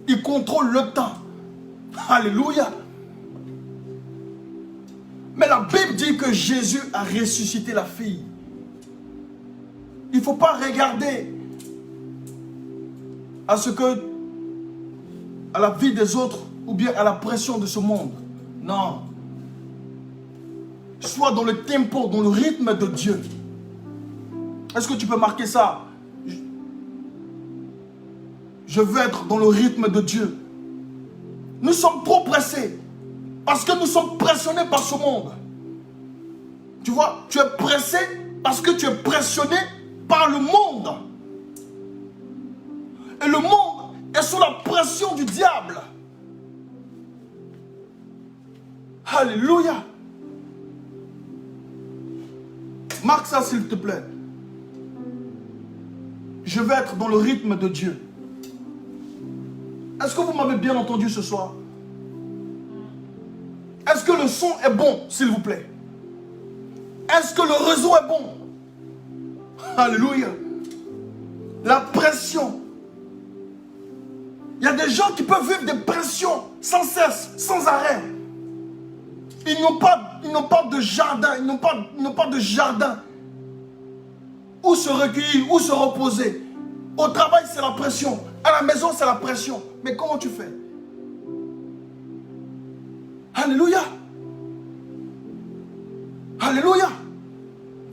Il contrôle le temps. Alléluia. Mais la Bible dit que Jésus a ressuscité la fille. Il ne faut pas regarder à la vie des autres ou bien à la pression de ce monde. Non. Sois dans le tempo, dans le rythme de Dieu. Est-ce que tu peux marquer ça? Je veux être dans le rythme de Dieu. Nous sommes trop pressés parce que nous sommes pressionnés par ce monde. Tu vois, tu es pressé parce que tu es pressionné par le monde. Et le monde est sous la pression du diable. Alléluia. Marque ça s'il te plaît. Je vais être dans le rythme de Dieu. Est-ce que vous m'avez bien entendu ce soir? Est-ce que le son est bon, s'il vous plaît? Est-ce que le réseau est bon? Alléluia. La pression. Il y a des gens qui peuvent vivre des pressions sans cesse, sans arrêt. Ils n'ont pas de jardin, ils n'ont pas de jardin où se recueillir, où se reposer. Au travail, c'est la pression. À la maison, c'est la pression. Mais comment tu fais? Alléluia. Alléluia.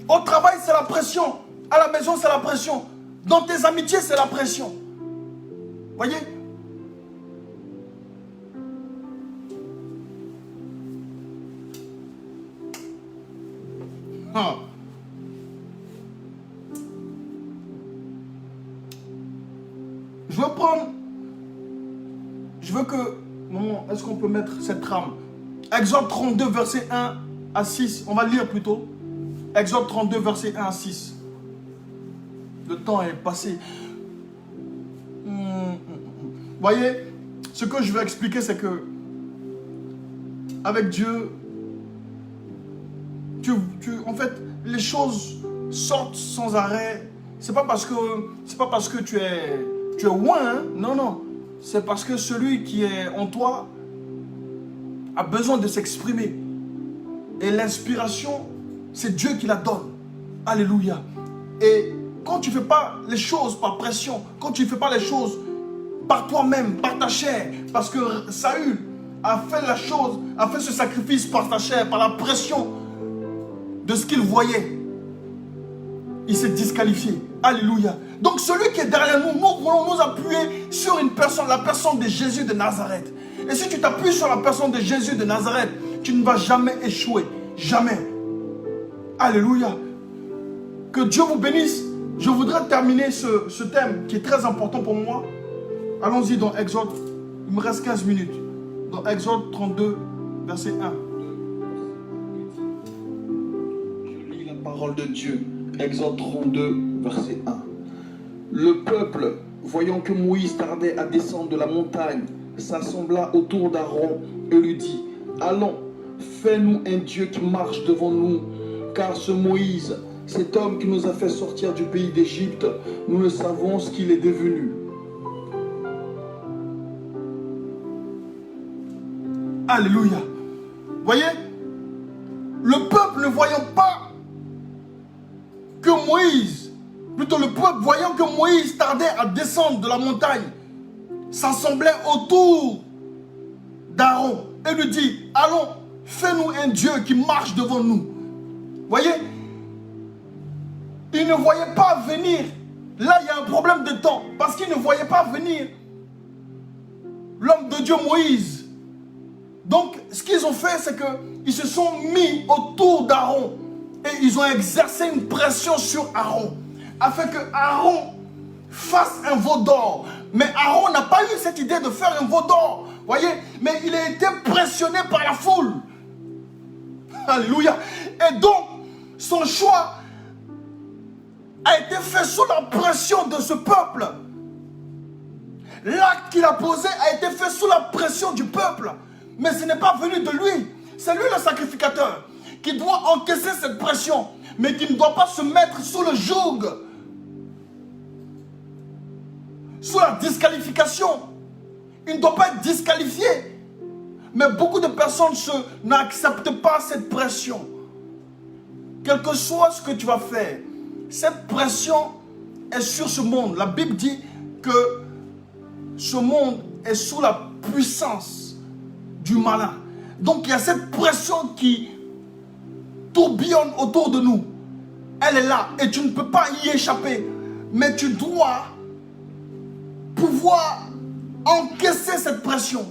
Au travail, c'est la pression. À la maison, c'est la pression. Dans tes amitiés, c'est la pression. Voyez? Je veux que... Maman, est-ce qu'on peut mettre cette trame? Exode 32, verset 1 à 6. On va lire plutôt. Exode 32, verset 1 à 6. Le temps est passé. Voyez, ce que je veux expliquer, c'est que avec Dieu, en fait, les choses sortent sans arrêt. c'est pas parce que tu es loin, hein? Non, non. C'est parce que celui qui est en toi a besoin de s'exprimer. Et l'inspiration, c'est Dieu qui la donne. Alléluia. Et quand tu ne fais pas les choses par pression, quand tu ne fais pas les choses par toi-même, par ta chair, parce que Saül a fait la chose, a fait ce sacrifice par ta chair, par la pression de ce qu'il voyait, il s'est disqualifié. Alléluia. Donc celui qui est derrière nous, nous voulons nous appuyer sur une personne, la personne de Jésus de Nazareth. Et si tu t'appuies sur la personne de Jésus de Nazareth, tu ne vas jamais échouer. Jamais. Alléluia. Que Dieu vous bénisse. Je voudrais terminer ce thème qui est très important pour moi. Allons-y dans Exode. Il me reste 15 minutes. Dans Exode 32, verset 1. Je lis la parole de Dieu. Exode 32, verset 1. Le peuple, voyant que Moïse tardait à descendre de la montagne, s'assembla autour d'Aaron et lui dit: Allons, fais-nous un Dieu qui marche devant nous, car ce Moïse, cet homme qui nous a fait sortir du pays d'Égypte, nous ne savons ce qu'il est devenu. Alléluia. Voyez, le peuple ne voyant pas que Moïse, plutôt le peuple voyant que Moïse tardait à descendre de la montagne, s'assemblait autour d'Aaron et lui dit: Allons, fais-nous un Dieu qui marche devant nous. Voyez, il ne voyait pas venir. Là, il y a un problème de temps, parce qu'il ne voyait pas venir l'homme de Dieu Moïse. Donc, ce qu'ils ont fait, c'est qu'ils se sont mis autour d'Aaron et ils ont exercé une pression sur Aaron, afin que Aaron fasse un veau d'or. Mais Aaron n'a pas eu cette idée de faire un veau d'or, voyez, mais il a été pressionné par la foule. Alléluia. Et donc, son choix a été fait sous la pression de ce peuple. L'acte qu'il a posé a été fait sous la pression du peuple. Mais ce n'est pas venu de lui. C'est lui le sacrificateur qui doit encaisser cette pression, mais qui ne doit pas se mettre sous le joug, sous la disqualification. Il ne doit pas être disqualifié. Mais beaucoup de personnes n'acceptent pas cette pression. Quel que soit ce que tu vas faire, cette pression est sur ce monde. La Bible dit que ce monde est sous la puissance du malin. Donc il y a cette pression qui tourbillonne autour de nous. Elle est là et tu ne peux pas y échapper. Mais tu dois pouvoir encaisser cette pression.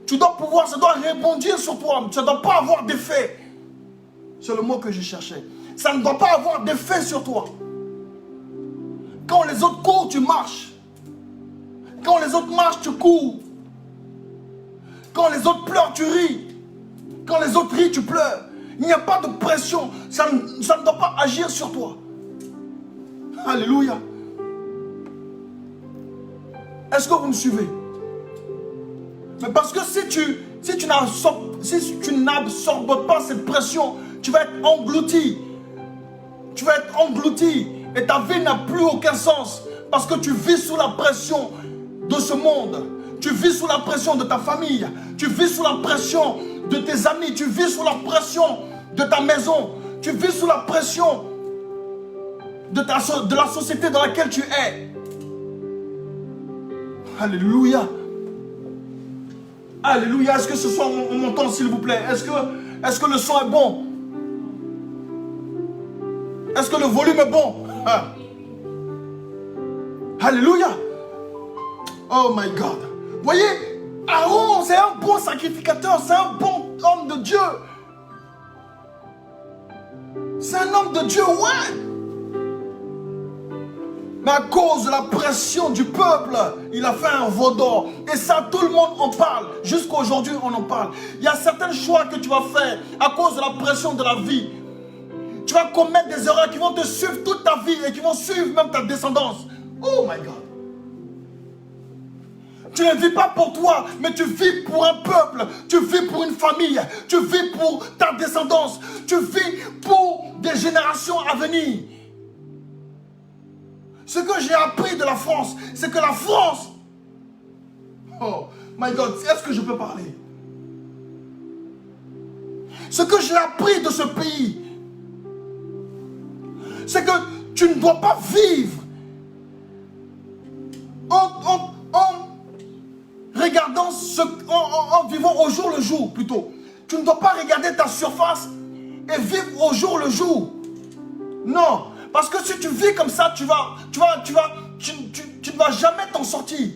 Tu dois pouvoir, ça doit rebondir sur toi. Ça ne doit pas avoir d'effet. C'est le mot que je cherchais. Ça ne doit pas avoir d'effet sur toi. Quand les autres courent, tu marches. Quand les autres marchent, tu cours. Quand les autres pleurent, tu ris. Quand les autres rient, tu pleures. Il n'y a pas de pression. Ça ne doit pas agir sur toi. Alléluia. Est-ce que vous me suivez? Mais parce que si tu n'absorbes pas cette pression, tu vas être englouti. Tu vas être englouti. Et ta vie n'a plus aucun sens. Parce que tu vis sous la pression de ce monde. Tu vis sous la pression de ta famille. Tu vis sous la pression de tes amis. Tu vis sous la pression de ta maison. Tu vis sous la pression de la société dans laquelle tu es. Alléluia. Alléluia. Est-ce que ce soir on m'entend, s'il vous plaît? Est-ce que le son est bon? Est-ce que le volume est bon? Alléluia. Oh my God. Voyez, Aaron, c'est un bon sacrificateur, c'est un bon homme de Dieu. C'est un homme de Dieu, ouais. Mais à cause de la pression du peuple, il a fait un veau d'or. Et ça, tout le monde en parle. Jusqu'à aujourd'hui, on en parle. Il y a certains choix que tu vas faire à cause de la pression de la vie. Tu vas commettre des erreurs qui vont te suivre toute ta vie et qui vont suivre même ta descendance. Oh my God. Tu ne vis pas pour toi, mais tu vis pour un peuple. Tu vis pour une famille. Tu vis pour ta descendance. Tu vis pour des générations à venir. Ce que j'ai appris de la France, c'est que la France... Oh, my God, est-ce que je peux parler? Ce que j'ai appris de ce pays, c'est que tu ne dois pas vivre en regardant en vivant au jour le jour plutôt. Tu ne dois pas regarder ta surface et vivre au jour le jour. Non, parce que si tu vis comme ça, tu ne vas jamais t'en sortir.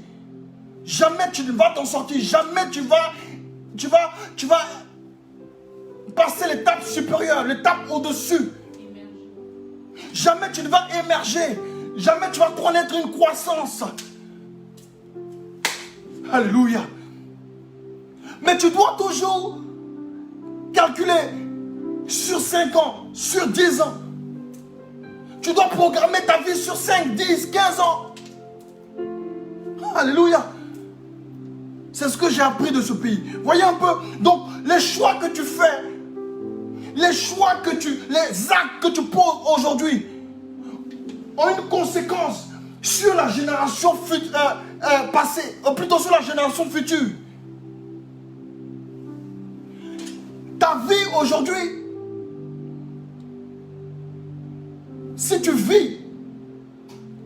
Jamais tu ne vas t'en sortir. Jamais tu vas passer l'étape supérieure, l'étape au-dessus. Jamais tu ne vas émerger. Jamais tu vas connaître une croissance. Alléluia. Mais tu dois toujours calculer sur 5 ans, sur 10 ans. Tu dois programmer ta vie sur 5, 10, 15 ans. Alléluia. C'est ce que j'ai appris de ce pays. Voyez un peu. Donc, les choix que tu fais, les actes que tu poses aujourd'hui ont une conséquence sur la génération passée, ou plutôt sur la génération future. Ta vie aujourd'hui, si tu vis,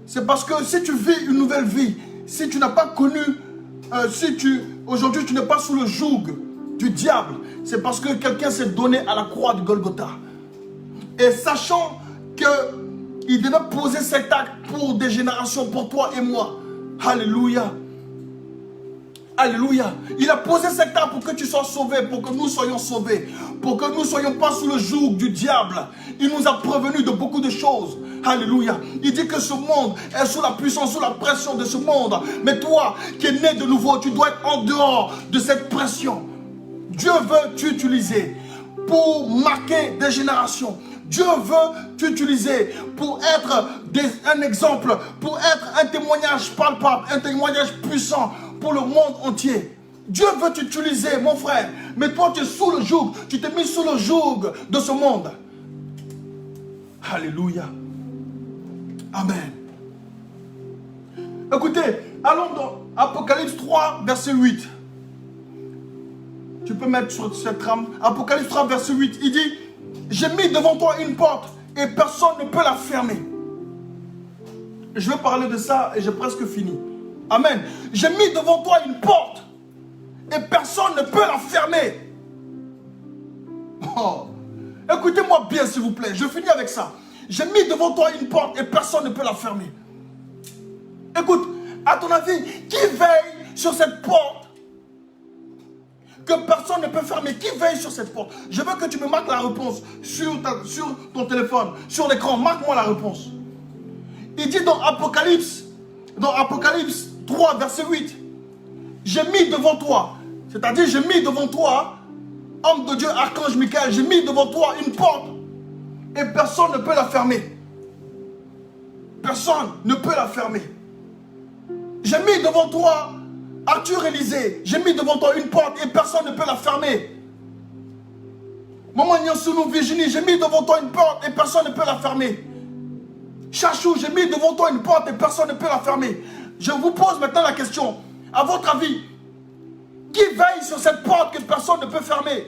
c'est parce que si tu vis une nouvelle vie, si tu n'as pas connu, aujourd'hui tu n'es pas sous le joug du diable, c'est parce que quelqu'un s'est donné à la croix de Golgotha. Et sachant qu'il devait poser cet acte pour des générations, pour toi et moi. Alléluia. Alléluia. Il a posé cet acte pour que tu sois sauvé, pour que nous soyons sauvés, pour que nous ne soyons pas sous le joug du diable. Il nous a prévenus de beaucoup de choses. Alléluia. Il dit que ce monde est sous la puissance, sous la pression de ce monde. Mais toi qui es né de nouveau, tu dois être en dehors de cette pression. Dieu veut t'utiliser pour marquer des générations. Dieu veut t'utiliser pour être un exemple, pour être un témoignage palpable, un témoignage puissant pour le monde entier. Dieu veut t'utiliser, mon frère. Mais toi, tu es sous le joug. Tu t'es mis sous le joug de ce monde. Alléluia. Amen. Écoutez, allons dans Apocalypse 3, verset 8. Tu peux mettre sur cette trame. Apocalypse 3, verset 8. Il dit, j'ai mis devant toi une porte et personne ne peut la fermer. Je vais parler de ça et j'ai presque fini. Amen. J'ai mis devant toi une porte et personne ne peut la fermer. Oh. Écoutez-moi bien s'il vous plaît. Je finis avec ça. J'ai mis devant toi une porte et personne ne peut la fermer. Écoute, à ton avis, qui veille sur cette porte que personne ne peut fermer? Qui veille sur cette porte? Je veux que tu me marques la réponse sur ton téléphone, sur l'écran. Marque-moi la réponse. Il dit dans Apocalypse 3, verset 8, j'ai mis devant toi, c'est-à-dire j'ai mis devant toi, homme de Dieu, archange Michael, j'ai mis devant toi une porte et personne ne peut la fermer. Personne ne peut la fermer. J'ai mis devant toi Arthur Élysée, j'ai mis devant toi une porte et personne ne peut la fermer. Maman Nyansounou Virginie, j'ai mis devant toi une porte et personne ne peut la fermer. Chachou, j'ai mis devant toi une porte et personne ne peut la fermer. Je vous pose maintenant la question. À votre avis, qui veille sur cette porte que personne ne peut fermer?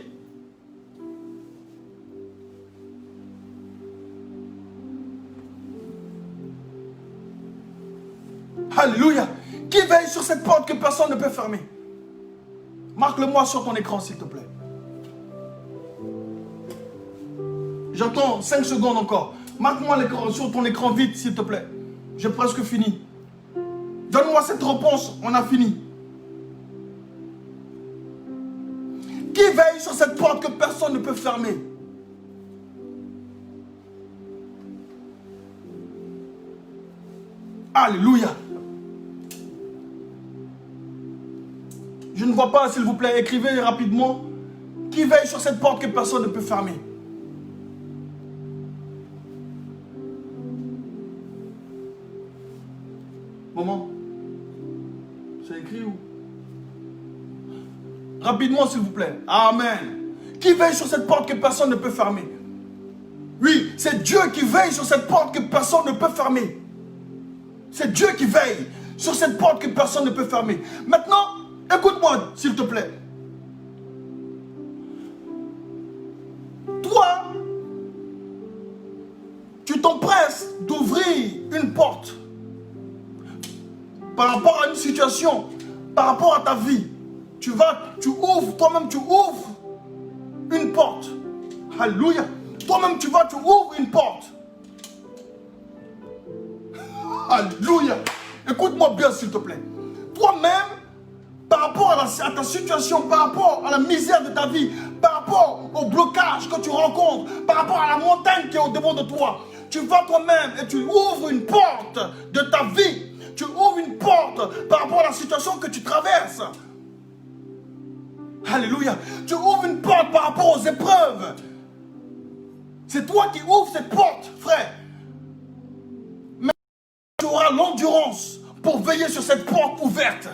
Alléluia. Qui veille sur cette porte que personne ne peut fermer? Marque-le-moi sur ton écran, s'il te plaît. J'attends 5 secondes encore. Marque-moi sur ton écran vite, s'il te plaît. J'ai presque fini. Donne-moi cette réponse, on a fini. Qui veille sur cette porte que personne ne peut fermer? Alléluia. Je ne vois pas, s'il vous plaît, écrivez rapidement. Qui veille sur cette porte que personne ne peut fermer? Maman, c'est écrit où? Rapidement, s'il vous plaît. Amen. Qui veille sur cette porte que personne ne peut fermer? Oui, c'est Dieu qui veille sur cette porte que personne ne peut fermer. C'est Dieu qui veille sur cette porte que personne ne peut fermer. Maintenant, écoute-moi, s'il te plaît. Toi, tu t'empresses d'ouvrir une porte par rapport à une situation, par rapport à ta vie. Tu ouvres, toi-même tu ouvres une porte. Alléluia. Toi-même tu ouvres une porte. Alléluia. Écoute-moi bien s'il te plaît. Toi-même, par rapport à ta situation, par rapport à la misère de ta vie, par rapport au blocage que tu rencontres, par rapport à la montagne qui est au-devant de toi, tu vas toi-même et tu ouvres une porte de ta vie. Tu ouvres une porte par rapport à la situation que tu traverses. Alléluia. Tu ouvres une porte par rapport aux épreuves. C'est toi qui ouvres cette porte, frère. Mais tu auras l'endurance pour veiller sur cette porte ouverte.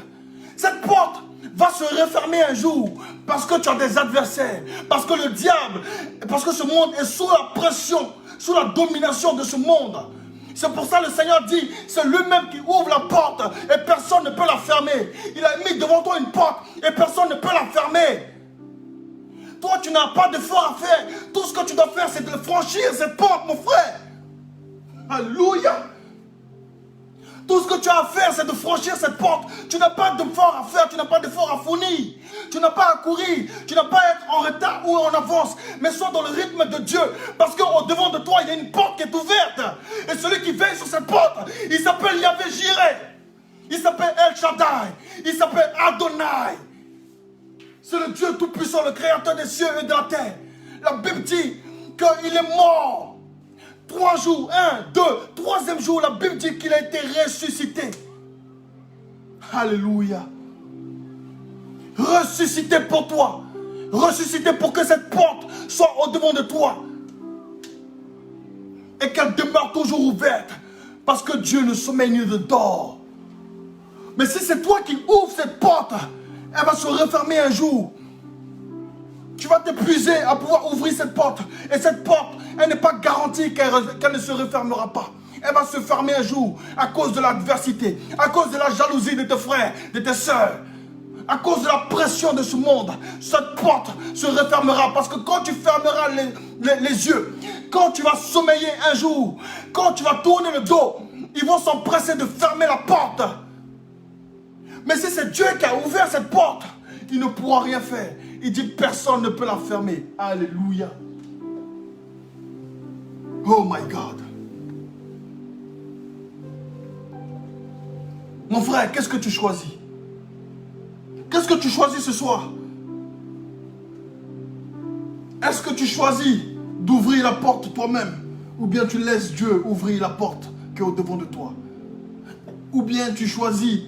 Cette porte va se refermer un jour parce que tu as des adversaires, parce que le diable, parce que ce monde est sous la pression, sous la domination de ce monde. C'est pour ça que le Seigneur dit, c'est lui-même qui ouvre la porte et personne ne peut la fermer. Il a mis devant toi une porte et personne ne peut la fermer. Toi, tu n'as pas d'effort à faire. Tout ce que tu dois faire, c'est de franchir cette porte, mon frère. Alléluia. Tout ce que tu as à faire, c'est de franchir cette porte. Tu n'as pas d'effort à faire, tu n'as pas d'effort à fournir. Tu n'as pas à courir, tu n'as pas à être en retard ou en avance. Mais sois dans le rythme de Dieu. Parce qu'au devant de toi, il y a une porte qui est ouverte. Et celui qui veille sur cette porte, il s'appelle Yahvé Jireh. Il s'appelle El Shaddai. Il s'appelle Adonai. C'est le Dieu Tout-Puissant, le Créateur des cieux et de la terre. La Bible dit qu'il est mort. 3 jours, 1, 2, 3e jour, la Bible dit qu'il a été ressuscité. Alléluia. Ressuscité pour toi. Ressuscité pour que cette porte soit au-devant de toi. Et qu'elle demeure toujours ouverte. Parce que Dieu ne sommeille ni ne dort. Mais si c'est toi qui ouvres cette porte, elle va se refermer un jour. Tu vas t'épuiser à pouvoir ouvrir cette porte. Et cette porte, elle n'est pas garantie qu'elle ne se refermera pas. Elle va se fermer un jour à cause de l'adversité, à cause de la jalousie de tes frères, de tes soeurs, à cause de la pression de ce monde. Cette porte se refermera parce que quand tu fermeras les yeux, quand tu vas sommeiller un jour, quand tu vas tourner le dos, ils vont s'empresser de fermer la porte. Mais si c'est Dieu qui a ouvert cette porte, il ne pourra rien faire. Il dit personne ne peut la fermer. Alléluia. Oh my God. Mon frère, qu'est-ce que tu choisis? Qu'est-ce que tu choisis ce soir? Est-ce que tu choisis d'ouvrir la porte toi-même? Ou bien tu laisses Dieu ouvrir la porte qui est au-devant de toi? Ou bien tu choisis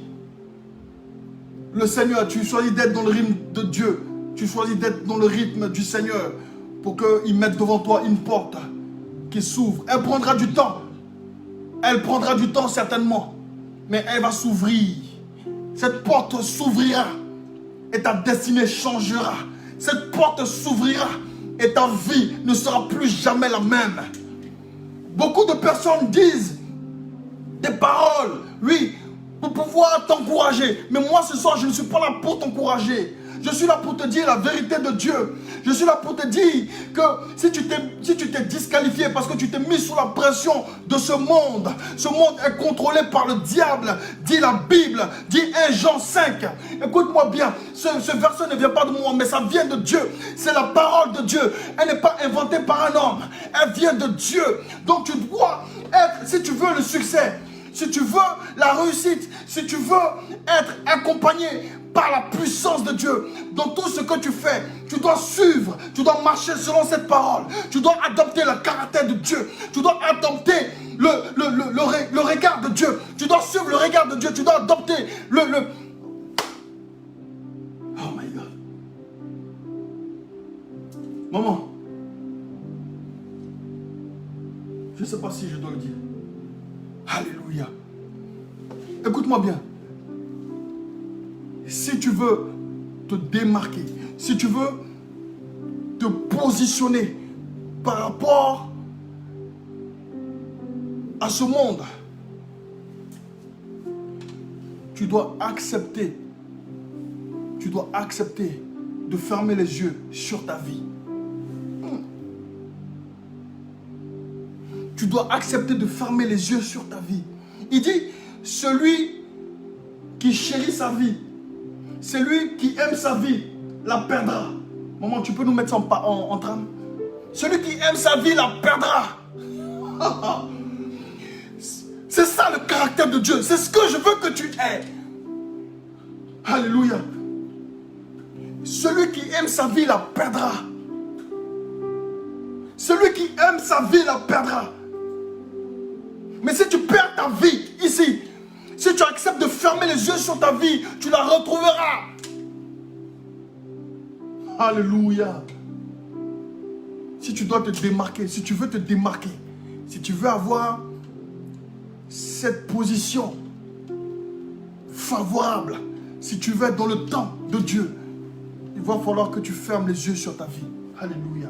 le Seigneur, tu choisis d'être dans le rythme de Dieu. Tu choisis d'être dans le rythme du Seigneur pour qu'il mette devant toi une porte qui s'ouvre. Elle prendra du temps. Elle prendra du temps certainement. Mais elle va s'ouvrir. Cette porte s'ouvrira et ta destinée changera. Cette porte s'ouvrira et ta vie ne sera plus jamais la même. Beaucoup de personnes disent des paroles, oui, pour pouvoir t'encourager. Mais moi ce soir, je ne suis pas là pour t'encourager. Je suis là pour te dire la vérité de Dieu. Je suis là pour te dire que si tu t'es disqualifié parce que tu t'es mis sous la pression de ce monde est contrôlé par le diable, dit la Bible, dit 1 Jean 5. Écoute-moi bien, ce verset ne vient pas de moi, mais ça vient de Dieu. C'est la parole de Dieu. Elle n'est pas inventée par un homme. Elle vient de Dieu. Donc tu dois être, si tu veux le succès, si tu veux la réussite, si tu veux être accompagné par la puissance de Dieu, dans tout ce que tu fais, tu dois suivre, tu dois marcher selon cette parole, tu dois adopter le caractère de Dieu, tu dois adopter le regard de Dieu, tu dois suivre le regard de Dieu, tu dois adopter Oh my God. Maman, je ne sais pas si je dois le dire. Alléluia. Écoute-moi bien. Si tu veux te démarquer, si tu veux te positionner par rapport à ce monde, tu dois accepter de fermer les yeux sur ta vie. Tu dois accepter de fermer les yeux sur ta vie. Il dit, celui qui chérit sa vie, celui qui aime sa vie, la perdra. Maman, tu peux nous mettre ça en trame? Celui qui aime sa vie, la perdra. C'est ça le caractère de Dieu. C'est ce que je veux que tu aies. Alléluia. Celui qui aime sa vie, la perdra. Celui qui aime sa vie, la perdra. Mais si tu perds ta vie ici, si tu acceptes de fermer les yeux sur ta vie, tu la retrouveras. Alléluia. Si tu dois te démarquer, si tu veux te démarquer, si tu veux avoir cette position favorable, si tu veux être dans le temps de Dieu, il va falloir que tu fermes les yeux sur ta vie. Alléluia.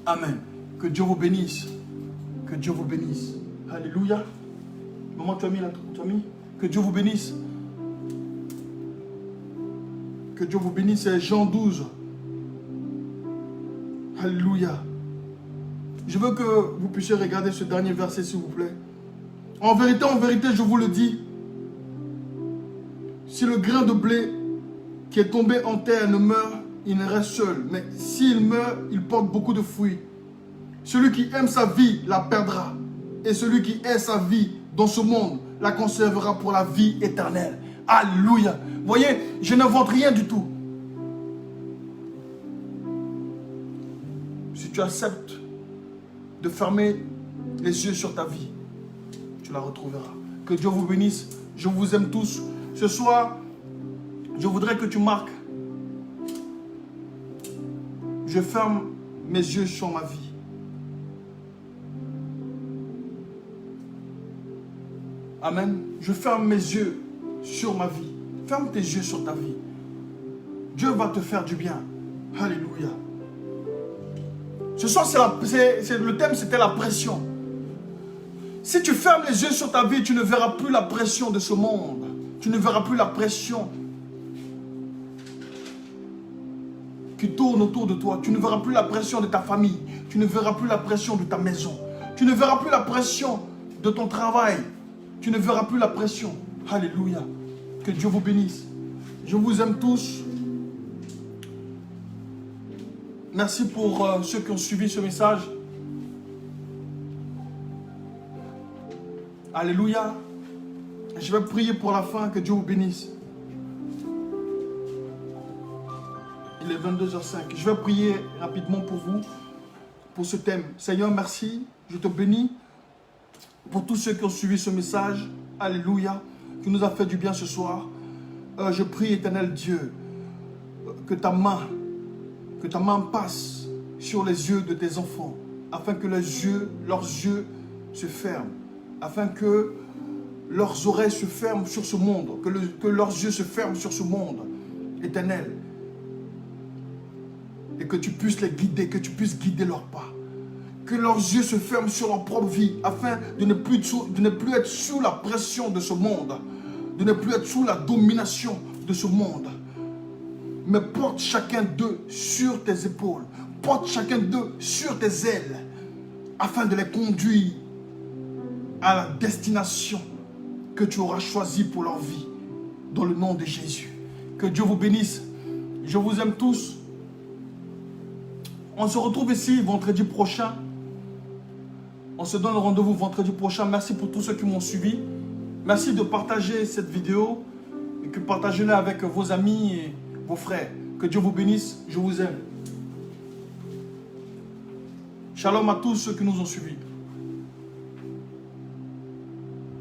Amen. Que Dieu vous bénisse. Que Dieu vous bénisse. Alléluia. Maman, tu as mis là, tu as mis? Que Dieu vous bénisse. Que Dieu vous bénisse. C'est Jean 12. Alléluia. Je veux que vous puissiez regarder ce dernier verset, s'il vous plaît. En vérité, je vous le dis. Si le grain de blé qui est tombé en terre ne meurt, il ne reste seul. Mais s'il meurt, il porte beaucoup de fruits. Celui qui aime sa vie la perdra. Et celui qui hait sa vie dans ce monde la conservera pour la vie éternelle. Alléluia. Vous voyez, je n'invente rien du tout. Si tu acceptes de fermer les yeux sur ta vie, tu la retrouveras. Que Dieu vous bénisse. Je vous aime tous. Ce soir, je voudrais que tu marques. Je ferme mes yeux sur ma vie. Amen. Je ferme mes yeux sur ma vie. Ferme tes yeux sur ta vie. Dieu va te faire du bien. Alléluia. Ce soir, le thème, c'était la pression. Si tu fermes les yeux sur ta vie, tu ne verras plus la pression de ce monde. Tu ne verras plus la pression qui tourne autour de toi. Tu ne verras plus la pression de ta famille. Tu ne verras plus la pression de ta maison. Tu ne verras plus la pression de ton travail. Tu ne verras plus la pression. Alléluia. Que Dieu vous bénisse. Je vous aime tous. Merci pour ceux qui ont suivi ce message. Alléluia. Je vais prier pour la fin. Que Dieu vous bénisse. Il est 22h05. Je vais prier rapidement pour vous, pour ce thème. Seigneur, merci. Je te bénis pour tous ceux qui ont suivi ce message. Alléluia. Qui nous a fait du bien ce soir. Je prie, éternel Dieu, que ta main passe sur les yeux de tes enfants, afin que leurs yeux se ferment, afin que leurs oreilles se ferment sur ce monde, que leurs yeux se ferment sur ce monde, éternel, et que tu puisses les guider, que tu puisses guider leurs pas, que leurs yeux se ferment sur leur propre vie, afin de ne plus être sous la pression de ce monde, de ne plus être sous la domination de ce monde. Mais porte chacun d'eux sur tes épaules, porte chacun d'eux sur tes ailes, afin de les conduire à la destination que tu auras choisie pour leur vie, dans le nom de Jésus. Que Dieu vous bénisse. Je vous aime tous. On se retrouve ici vendredi prochain. On se donne rendez-vous vendredi prochain. Merci pour tous ceux qui m'ont suivi. Merci de partager cette vidéo et que partagez-la avec vos amis et vos frères. Que Dieu vous bénisse. Je vous aime. Shalom à tous ceux qui nous ont suivis.